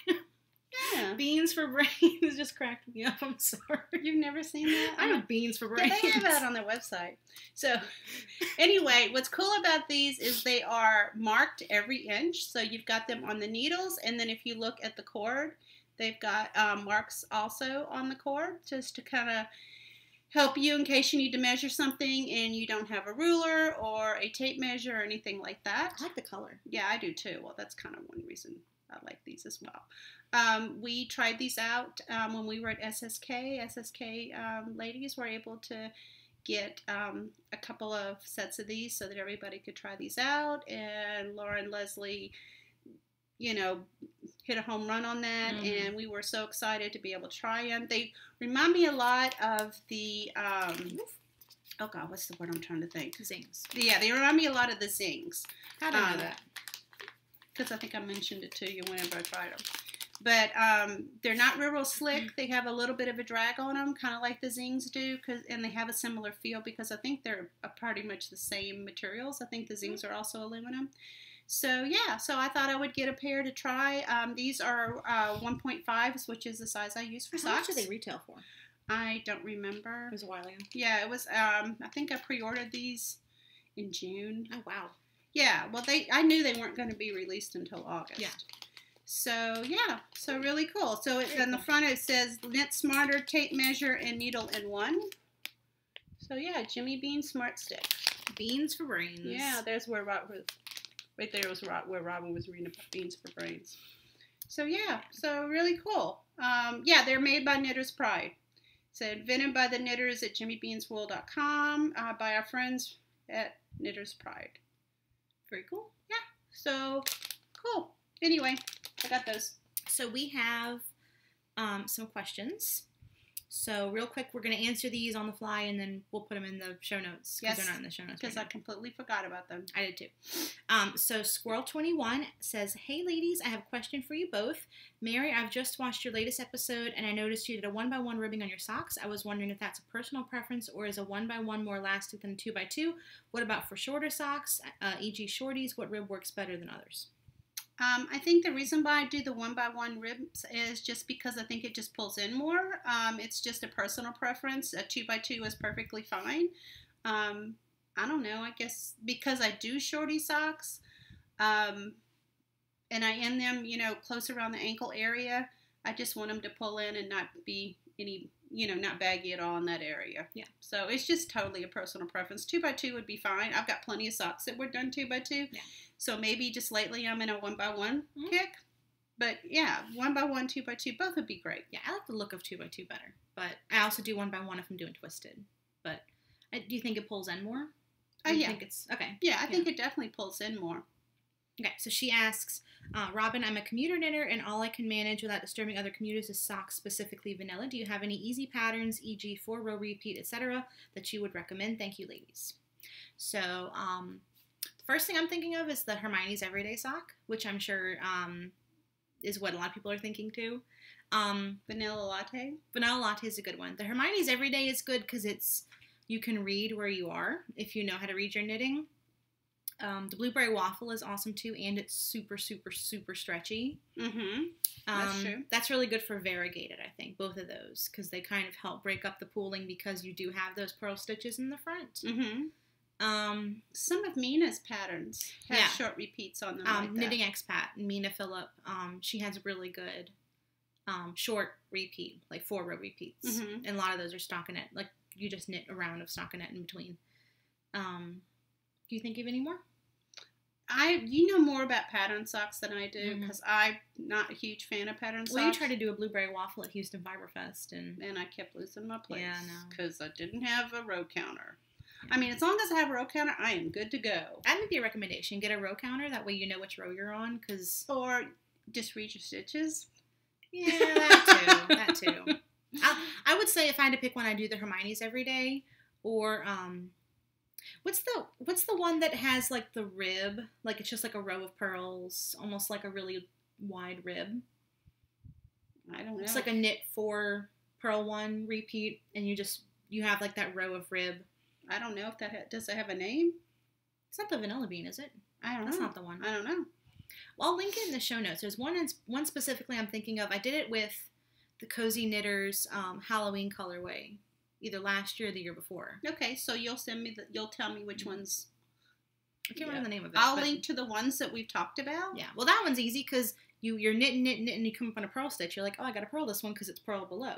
Yeah. Beans for Brains just cracked me up. I'm sorry. You've never seen that? I know Beans for Brains. They have that on their website. So anyway, what's cool about these is they are marked every inch. So you've got them on the needles. And then if you look at the cord, they've got marks also on the cord just to kind of help you in case you need to measure something and you don't have a ruler or a tape measure or anything like that. I like the color. Yeah, I do too. Well, that's kind of one reason I like these as well. We tried these out when we were at SSK. SSK ladies were able to get a couple of sets of these so that everybody could try these out. And Laura and Leslie, hit a home run on that. Mm-hmm. And we were so excited to be able to try them. They remind me a lot of the, oh God, what's the word I'm trying to think? Zings. Yeah, they remind me a lot of the Zings. How do I know that? Because I think I mentioned it to you whenever I tried them. But they're not real slick. They have a little bit of a drag on them, kind of like the Zings do, and they have a similar feel because I think they're pretty much the same materials. I think the Zings are also aluminum. So, yeah, so I thought I would get a pair to try. These are 1.5s, which is the size I use for socks. How much do they retail for? I don't remember. It was a while ago. Yeah, it was, I think I pre-ordered these in June. Oh, wow. Yeah, well, I knew they weren't going to be released until August. Yeah. So, yeah, so really cool. So, on the front it says Knit Smarter, Tape Measure, and Needle in One. So, yeah, Jimmy Bean Smart Stick. Beans for Brains. Yeah, there's where right there was where Robin was reading about Beans for Brains. So, yeah, so really cool. Yeah, they're made by Knitter's Pride. So, invented by the knitters at jimmybeanswool.com by our friends at Knitter's Pride. Very cool. Yeah, so cool. Anyway, I got those. So we have some questions. So real quick, we're going to answer these on the fly, and then we'll put them in the show notes. Yes, they're not in the show notes. Because I completely forgot about them. I did too. So Squirrel21 says, "Hey ladies, I have a question for you both. Mary, I've just watched your latest episode, and I noticed you did a 1x1 ribbing on your socks. I was wondering if that's a personal preference, or is a 1x1 more elastic than a 2x2? What about for shorter socks, e.g. shorties? What rib works better than others?" I think the reason why I do the 1x1 ribs is just because I think it just pulls in more. It's just a personal preference. A 2x2 is perfectly fine. I don't know. I guess because I do shorty socks, and I end them, close around the ankle area, I just want them to pull in and not be any, not baggy at all in that area. Yeah. So it's just totally a personal preference. 2x2 would be fine. I've got plenty of socks that were done 2x2. Yeah. So maybe just lately I'm in a 1x1 kick. But yeah, 1x1, 2x2, both would be great. Yeah, I like the look of 2x2 better. But I also do 1x1 if I'm doing twisted. But do you think it pulls in more? Yeah. Think it's okay? Yeah, I think it definitely pulls in more. Okay, so she asks, Robin, I'm a commuter knitter, and all I can manage without disturbing other commuters is socks, specifically vanilla. Do you have any easy patterns, e.g. 4-row repeat, etc., that you would recommend? Thank you, ladies. So, the first thing I'm thinking of is the Hermione's Everyday Sock, which I'm sure is what a lot of people are thinking too. Vanilla latte? Vanilla latte is a good one. The Hermione's Everyday is good because you can read where you are if you know how to read your knitting. The blueberry waffle is awesome too, and it's super, super, super stretchy. Mm-hmm. That's true. That's really good for variegated, I think, both of those, because they kind of help break up the pooling because you do have those purl stitches in the front. Mm-hmm. Some of Mina's patterns have short repeats on them. Like Knitting Expat, Mina Phillip, she has really good short repeat, like 4-row repeats. Mm-hmm. And a lot of those are stockinette. Like, you just knit a round of stockinette in between. Do you think of any more? You know more about pattern socks than I do, because I'm not a huge fan of pattern socks. Well, you tried to do a blueberry waffle at Houston Fiber Fest, and I kept losing my place. Yeah, no. Because I didn't have a row counter. I mean, as long as I have a row counter, I am good to go. That would be a recommendation. Get a row counter. That way you know which row you're on. Or just read your stitches. Yeah, that too. I would say if I had to pick one, I'd do the Hermione's Everyday. Or, what's the one that has, like, the rib? Like, it's just like a row of pearls. Almost like a really wide rib. I don't know. It's like a knit 4 purl 1 repeat. And you have, like, that row of rib. I don't know if does it have a name? It's not the vanilla bean, is it? I don't know. That's not the one. I don't know. Well, I'll link it in the show notes. There's one specifically I'm thinking of. I did it with the Cozy Knitters Halloween colorway, either last year or the year before. Okay, so you'll tell me which ones. I can't remember the name of it. I'll link to the ones that we've talked about. Yeah, well, that one's easy because you're knitting, and you come up on a purl stitch. You're like, oh, I got to purl this one because it's purl below.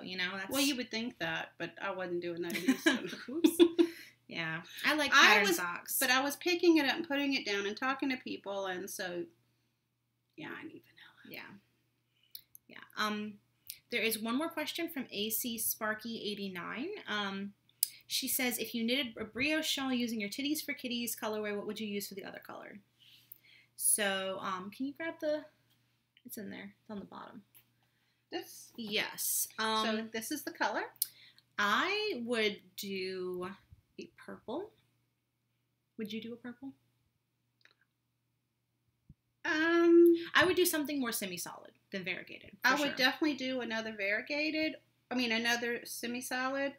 Well, you would think that, but I wasn't doing that in Oops. Yeah, I like pattern socks. But I was picking it up and putting it down and talking to people, and so, yeah, I need vanilla. Yeah. There is one more question from AC Sparky 89. She says, if you knitted a brioche shawl using your Titties for Kitties colorway, what would you use for the other color? So, can you grab it's in there. It's on the bottom. This? Yes. So this is the color? I would do a purple. Would you do a purple? I would do something more semi-solid than variegated. I would definitely do another another semi-solid,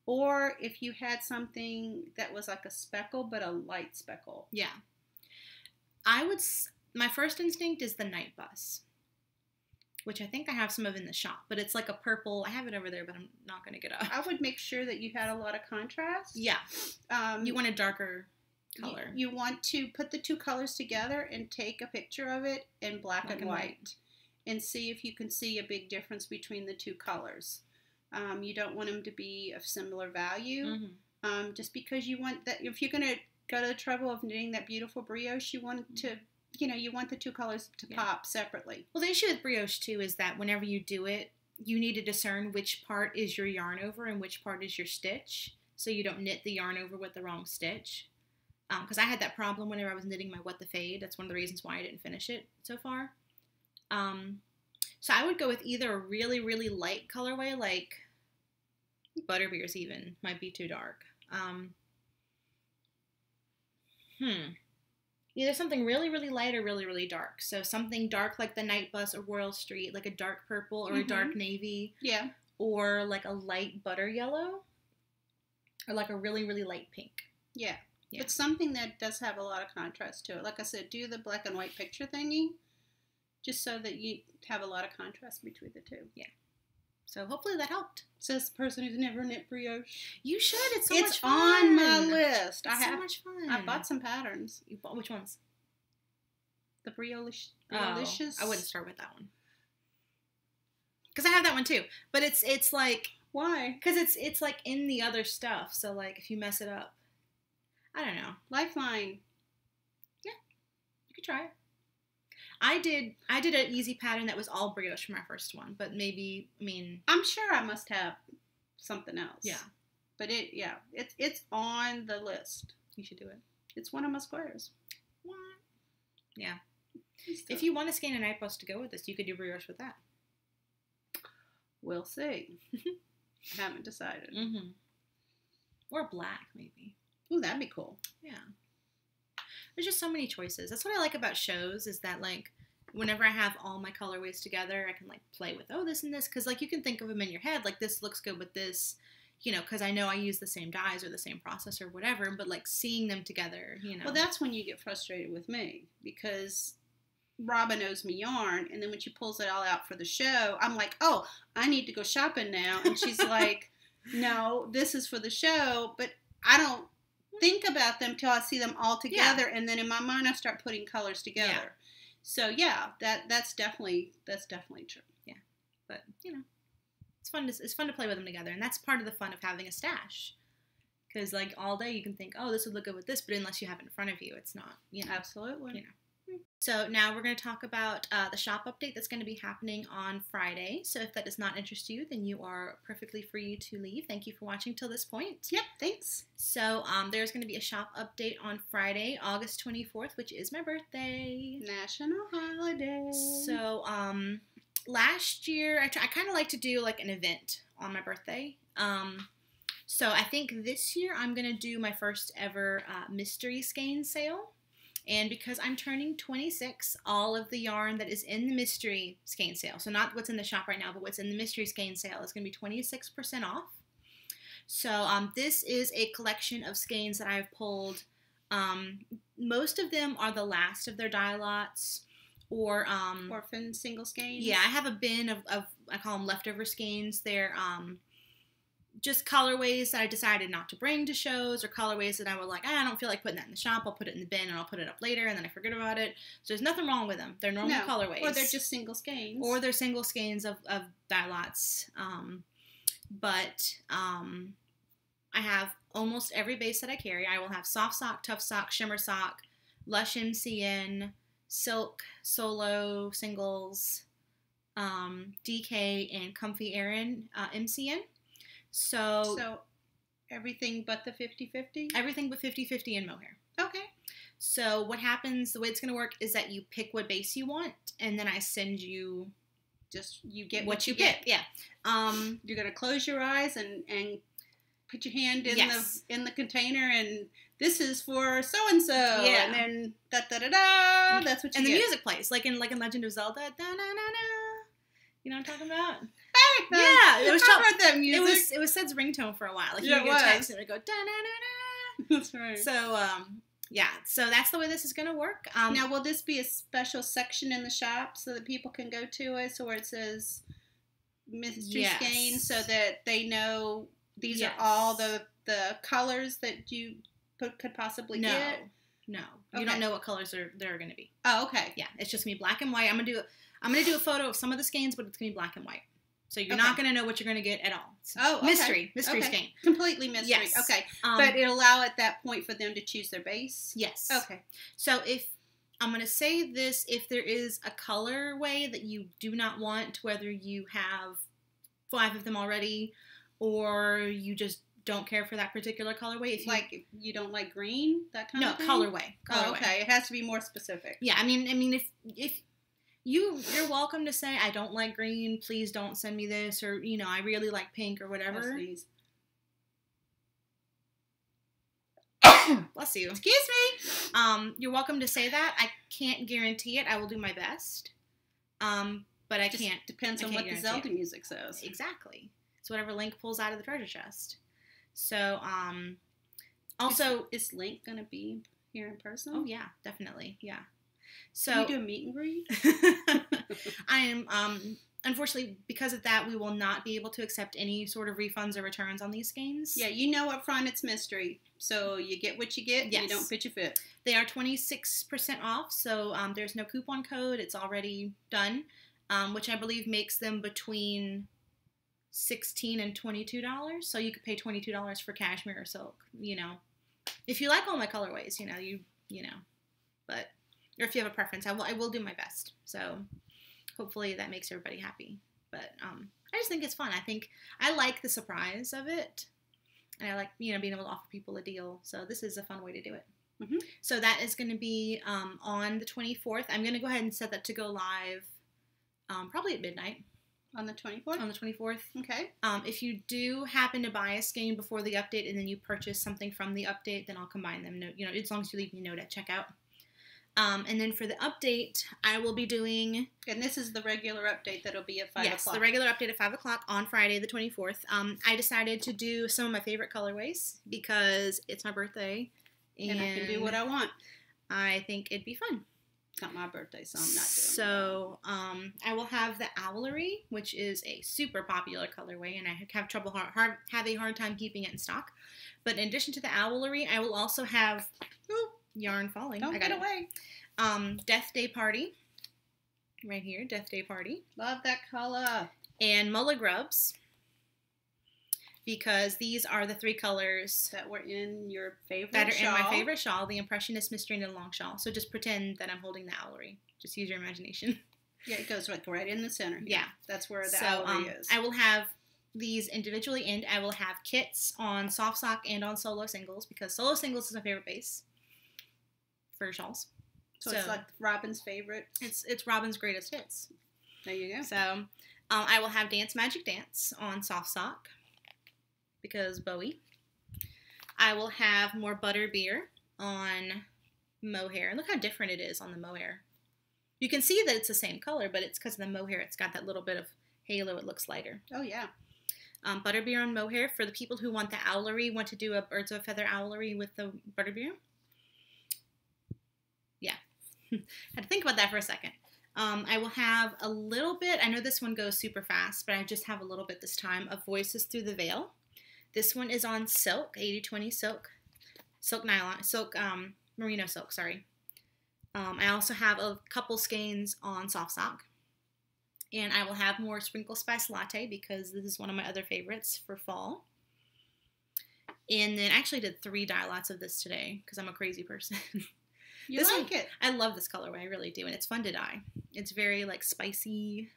or if you had something that was like a speckle, but a light speckle. Yeah. My first instinct is the Night Bus, which I think I have some of in the shop, but it's like a purple. I have it over there, but I'm not going to get up. I would make sure that you had a lot of contrast. Yeah. You want a darker color. You want to put the two colors together and take a picture of it in black and white and see if you can see a big difference between the two colors. You don't want them to be of similar value. Just because you want that, if you're going to go to the trouble of knitting that beautiful brioche, you want to, you want the two colors to pop separately. Well, the issue with brioche too is that whenever you do it, you need to discern which part is your yarn over and which part is your stitch, so you don't knit the yarn over with the wrong stitch. Because I had that problem whenever I was knitting my What the Fade. That's one of the reasons why I didn't finish it so far. So I would go with either a really, really light colorway, like Butterbeer's even. Might be too dark. Either something really, really light or really, really dark. So something dark like the Night Bus or Royal Street, like a dark purple or a dark navy. Yeah. Or like a light butter yellow. Or like a really, really light pink. Yeah. It's something that does have a lot of contrast to it. Like I said, do the black and white picture thingy, just so that you have a lot of contrast between the two. Yeah. So hopefully that helped. Says the person who's never knit brioche. You should. It's so much fun. It's on my list. It's so much fun. I bought some patterns. You bought which ones? The Briolicious. I wouldn't start with that one. Because I have that one too. But it's like... Why? Because it's like in the other stuff. So like if you mess it up. I don't know. Lifeline. Yeah. You could try it. I did an easy pattern that was all brioche for my first one. But maybe, I'm sure I must have something else. Yeah. But it's on the list. You should do it. It's one of my squares. What? Yeah. If you want a skein and night post to go with this, you could do brioche with that. We'll see. Haven't decided. Mm-hmm. Or black, maybe. Ooh, that'd be cool. Yeah. There's just so many choices. That's what I like about shows, is that, like, whenever I have all my colorways together, I can, like, play with, oh, this and this. Because, like, you can think of them in your head, like, this looks good with this, you know, because I know I use the same dyes or the same process or whatever. But, like, seeing them together, you know. Well, that's when you get frustrated with me. Because Robin owes me yarn. And then when she pulls it all out for the show, I'm like, oh, I need to go shopping now. And she's like, no, this is for the show. But I don't think about them till I see them all together, and then in my mind I start putting colors together. Yeah. So yeah, that's definitely true. Yeah, but you know, it's fun to play with them together, and that's part of the fun of having a stash. Because like all day you can think, oh, this would look good with this, but unless you have it in front of you, it's not. You know, absolutely. You know. So now we're going to talk about the shop update that's going to be happening on Friday. So if that does not interest you, then you are perfectly free to leave. Thank you for watching till this point. Yep, thanks. So there's going to be a shop update on Friday, August 24th, which is my birthday. National holiday. So last year, I kind of like to do like an event on my birthday. So I think this year I'm going to do my first ever mystery skein sale. And because I'm turning 26, all of the yarn that is in the mystery skein sale, so not what's in the shop right now, but what's in the mystery skein sale, is going to be 26% off. So this is a collection of skeins that I've pulled. Most of them are the last of their dye lots, or orphan single skeins. Yeah, I have a bin of I call them leftover skeins. They're just colorways that I decided not to bring to shows, or colorways that I was like, I don't feel like putting that in the shop. I'll put it in the bin and I'll put it up later, and then I forget about it. So there's nothing wrong with them. They're normal colorways. Or they're just single skeins. Or they're single skeins of dye lots. But I have almost every base that I carry. I will have soft sock, tough sock, shimmer sock, lush MCN, silk, solo, singles, DK, and comfy Aran MCN. So everything but the 50/50? Everything but 50/50 and mohair. Okay. So what happens, the way it's going to work is that you pick what base you want, and then I send you you get what you get. Yeah. You're going to close your eyes and put your hand in the container, and this is for so-and-so. Yeah. And then da-da-da-da, that's what you get. And the music plays, like in Legend of Zelda. Da-na-na-na. You know what I'm talking about? Yeah, it was. I heard that music. It was Sed's ringtone for a while. Like you would get a text and it would go da na na na. That's right. So yeah, so that's the way this is gonna work. Now, will this be a special section in the shop so that people can go to it, where it says mystery skein, so that they know these are all the colors that you could possibly get? No, you don't know what colors there are gonna be. Oh, okay. Yeah, it's just gonna be black and white. I'm gonna do a photo of some of the skeins, but it's gonna be black and white. So you're not gonna know what you're gonna get at all. Oh, okay. Mystery skein. Completely mystery. Yes. Okay. But it'll allow at that point for them to choose their base? Yes. Okay. So I'm gonna say this, if there is a colorway that you do not want, whether you have 5 of them already, or you just don't care for that particular colorway. If you don't like green, that kind of thing? Colorway. Oh, okay. It has to be more specific. Yeah, I mean, if you're welcome to say, I don't like green, please don't send me this, or, you know, I really like pink or whatever. Bless you. Excuse me. You're welcome to say that. I can't guarantee it. I will do my best. But I can't. Depends on what the Zelda music says. Exactly. It's whatever Link pulls out of the treasure chest. So, also... Is Link going to be here in person? Oh, yeah, definitely. Yeah. So can we do a meet and greet? I am, unfortunately, because of that, we will not be able to accept any sort of refunds or returns on these skeins. Yeah, you know up front it's mystery. So you get what you get, yes. And you don't pitch a fit. They are 26% off, so there's no coupon code. It's already done, which I believe makes them between $16 and $22. So you could pay $22 for cashmere or silk, you know. If you like all my colorways, you know, but... Or if you have a preference, I will do my best. So hopefully that makes everybody happy. But I just think it's fun. I like the surprise of it. And I like, being able to offer people a deal. So this is a fun way to do it. Mm-hmm. So that is going to be on the 24th. I'm going to go ahead and set that to go live probably at midnight. On the 24th? On the 24th. Okay. If you do happen to buy a skein before the update and then you purchase something from the update, then I'll combine them. No, as long as you leave me a note at checkout. And then for the update, I will be doing... And this is the regular update that'll be at 5 o'clock. Yes, the regular update at 5 o'clock on Friday the 24th. I decided to do some of my favorite colorways because it's my birthday. And I can do what I want. I think it'd be fun. It's not my birthday, so I'm not doing it. So, I will have the Owlery, which is a super popular colorway, and I have have a hard time keeping it in stock. But in addition to the Owlery, I will also have yarn falling. Don't get away. Death Day Party, right here, Death Day Party. Love that color. And Mulligrubs, because these are the 3 colors that were in your favorite that are shawl. in my favorite shawl, the Impressionist Mystery Knit Along shawl. So just pretend that I'm holding the Owlery. Just use your imagination. Yeah, it goes like right in the center. Yeah. That's where the Owlery is. I will have these individually, and I will have kits on soft sock and on solo singles, because solo singles is my favorite base for shawls. So it's like Robin's favorite. It's Robin's greatest hits. There you go. So I will have Dance Magic Dance on soft sock, because Bowie. I will have more Butterbeer on mohair. Look how different it is on the mohair. You can see that it's the same color, but it's because of the mohair. It's got that little bit of halo. It looks lighter. Oh, yeah. Butterbeer on mohair. For the people who want the Owlery, want to do a Birds of a Feather Owlery with the Butterbeer. Yeah. Had to think about that for a second. I will have a little bit, I know this one goes super fast, but I just have a little bit this time, of Voices Through the Veil. This one is on silk, 80/20 silk, merino silk, sorry. I also have a couple skeins on soft sock. And I will have more Sprinkle Spice Latte, because this is one of my other favorites for fall. And then I actually did 3 dye lots of this today, because I'm a crazy person. You like it. I love this colorway, I really do, and it's fun to dye. It's very, like, spicy,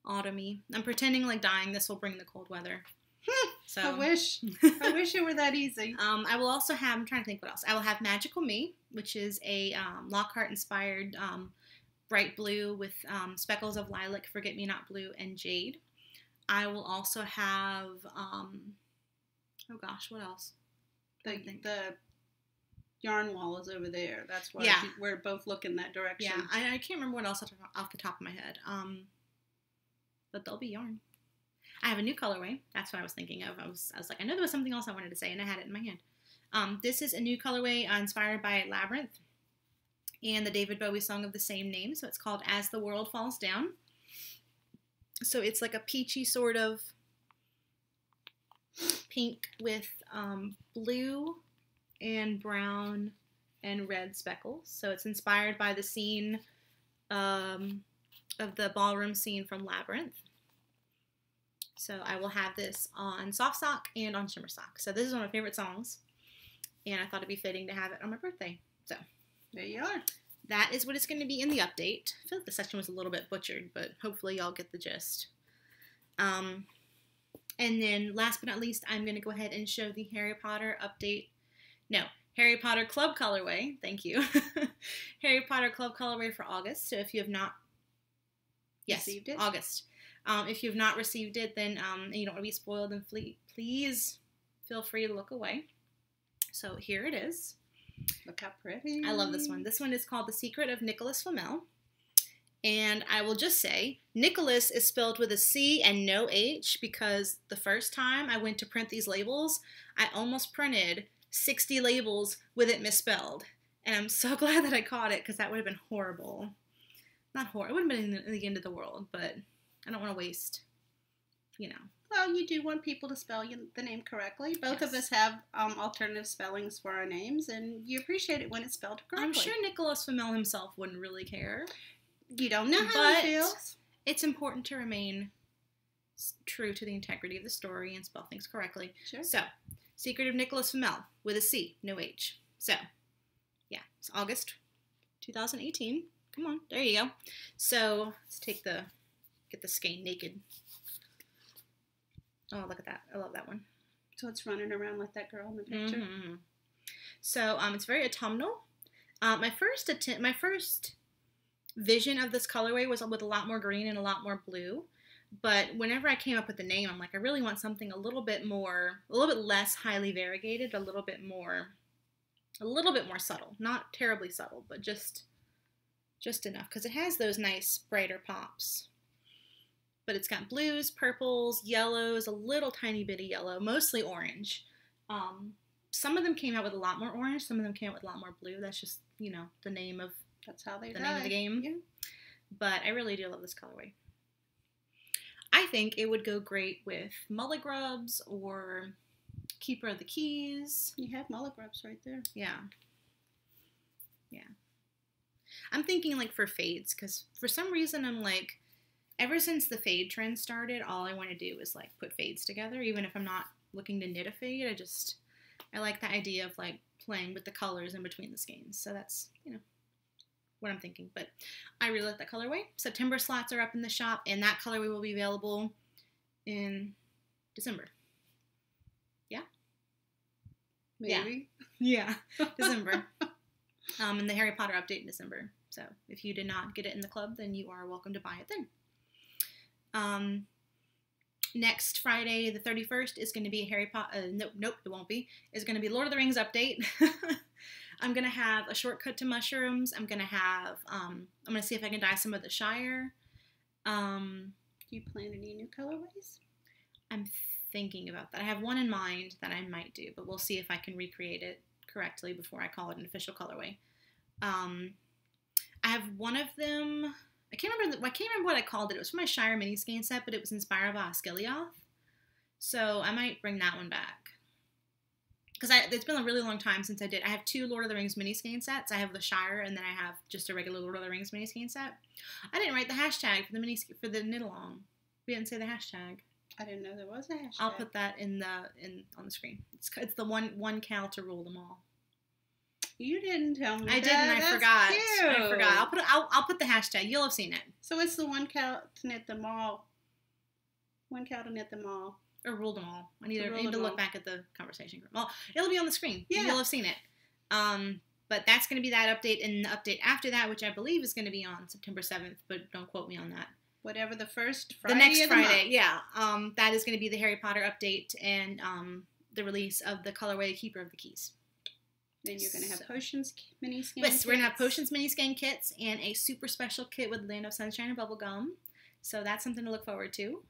autumny. I'm pretending like dyeing this will bring the cold weather. So I wish it were that easy. I will also have, I'm trying to think what else. I will have Magical Me, which is a Lockhart-inspired bright blue with speckles of lilac, forget-me-not blue, and jade. I will also have, oh gosh, what else? The yarn wall is over there. That's why we're both looking that direction. Yeah, I can't remember what else off the top of my head. But they'll be yarn. I have a new colorway. That's what I was thinking of. I was like, I know there was something else I wanted to say, and I had it in my hand. This is a new colorway inspired by Labyrinth and the David Bowie song of the same name. So it's called As the World Falls Down. So it's like a peachy sort of pink with blue and brown and red speckles. So it's inspired by the scene of the ballroom scene from Labyrinth. So I will have this on soft sock and on shimmer sock. So this is one of my favorite songs, and I thought it'd be fitting to have it on my birthday. So there you are. That is what it's going to be in the update. I feel like the section was a little bit butchered, but hopefully y'all get the gist. And then last but not least, I'm going to go ahead and show the Harry Potter update. No, Harry Potter Club colorway. Thank you. Harry Potter Club colorway for August. So if you have not received it, August. If you've not received it, then and you don't want to be spoiled, then please feel free to look away. So here it is. Look how pretty. I love this one. This one is called The Secret of Nicholas Flamel. And I will just say, Nicholas is spelled with a C and no H, because the first time I went to print these labels, I almost printed 60 labels with it misspelled. And I'm so glad that I caught it, because that would have been horrible. Not horrible. It would have been in the end of the world, but I don't want to waste, Well, you do want people to spell the name correctly. Both of us have alternative spellings for our names, and you appreciate it when it's spelled correctly. I'm sure Nicholas Flamel himself wouldn't really care. You don't know how he feels. It's important to remain true to the integrity of the story and spell things correctly. Sure. So, Secret of Nicholas Flamel with a C, no H. So, yeah, it's August 2018. Come on, there you go. So, let's get the skein naked. Oh, look at that. I love that one. So it's running around like that girl in the picture. Mm-hmm. So it's very autumnal. My first vision of this colorway was with a lot more green and a lot more blue. But whenever I came up with the name, I'm like, I really want something a little bit less highly variegated, a little bit more subtle. Not terribly subtle, but just enough, because it has those nice brighter pops. But it's got blues, purples, yellows, a little tiny bit of yellow, mostly orange. Some of them came out with a lot more orange, some of them came out with a lot more blue. That's just, the name of name of the game. Yeah. But I really do love this colorway. I think it would go great with Mullet Grubs or Keeper of the Keys. You have Mullet Grubs right there. Yeah. Yeah. I'm thinking like for fades, because for some reason I'm like, ever since the fade trend started, all I want to do is like put fades together, even if I'm not looking to knit a fade. I like the idea of like playing with the colors in between the skeins. So that's, what I'm thinking. But I really like that colorway. September slots are up in the shop, and that colorway will be available in December. Yeah? Maybe. Yeah. December. And the Harry Potter update in December. So if you did not get it in the club, then you are welcome to buy it then. Next Friday, the 31st, is going to be a Harry Potter. Nope, it won't be. It's going to be Lord of the Rings update. I'm going to have a shortcut to mushrooms. I'm going to see if I can dye some of the Shire. Do you plan any new colorways? I'm thinking about that. I have one in mind that I might do, but we'll see if I can recreate it correctly before I call it an official colorway. I have one of them. I can't remember what I called it. It was from my Shire mini skein set, but it was inspired by Skillioth. So I might bring that one back. Because it's been a really long time since I did. I have 2 Lord of the Rings mini skein sets. I have the Shire, and then I have just a regular Lord of the Rings mini skein set. I didn't write the hashtag for the knit along. We didn't say the hashtag. I didn't know there was a hashtag. I'll put that on the screen. It's the one cal to rule them all. You didn't tell me. I didn't. I forgot. Cute. I forgot. I'll put the hashtag. You'll have seen it. So it's the one cal to knit them all. One cal to knit them all. Or rule them all. I need to look back at the conversation group. Well, it'll be on the screen. Yeah. You'll have seen it. But that's going to be that update, and the update after that, which I believe is going to be on September 7th, but don't quote me on that. Whatever the first Friday. The next of the Friday, month. yeah. That is going to be the Harry Potter update and the release of the colorway Keeper of the Keys. Then you're going to have Potions mini skein Yes, we're going to have Potions mini skein kits and a super special kit with Land of Sunshine and Bubblegum. So that's something to look forward to.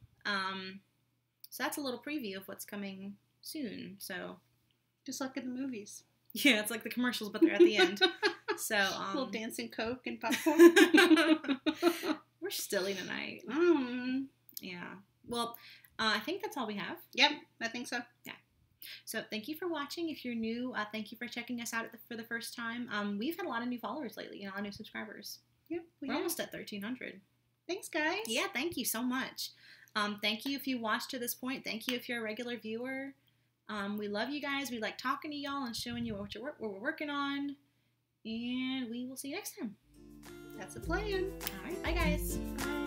So that's a little preview of what's coming soon. So just like in the movies. Yeah, it's like the commercials, but they're at the end. So little dancing Coke and popcorn. We're silly tonight. Yeah. Well, I think that's all we have. Yep, I think so. Yeah. So thank you for watching. If you're new, thank you for checking us out for the first time. We've had a lot of new followers lately, a lot of new subscribers. Yep, we're almost at 1,300. Thanks, guys. Yeah, thank you so much. Thank you if you watched to this point. Thank you if you're a regular viewer. We love you guys. We like talking to y'all and showing you what we're working on. And we will see you next time. That's the plan. All right. Bye, guys. Bye.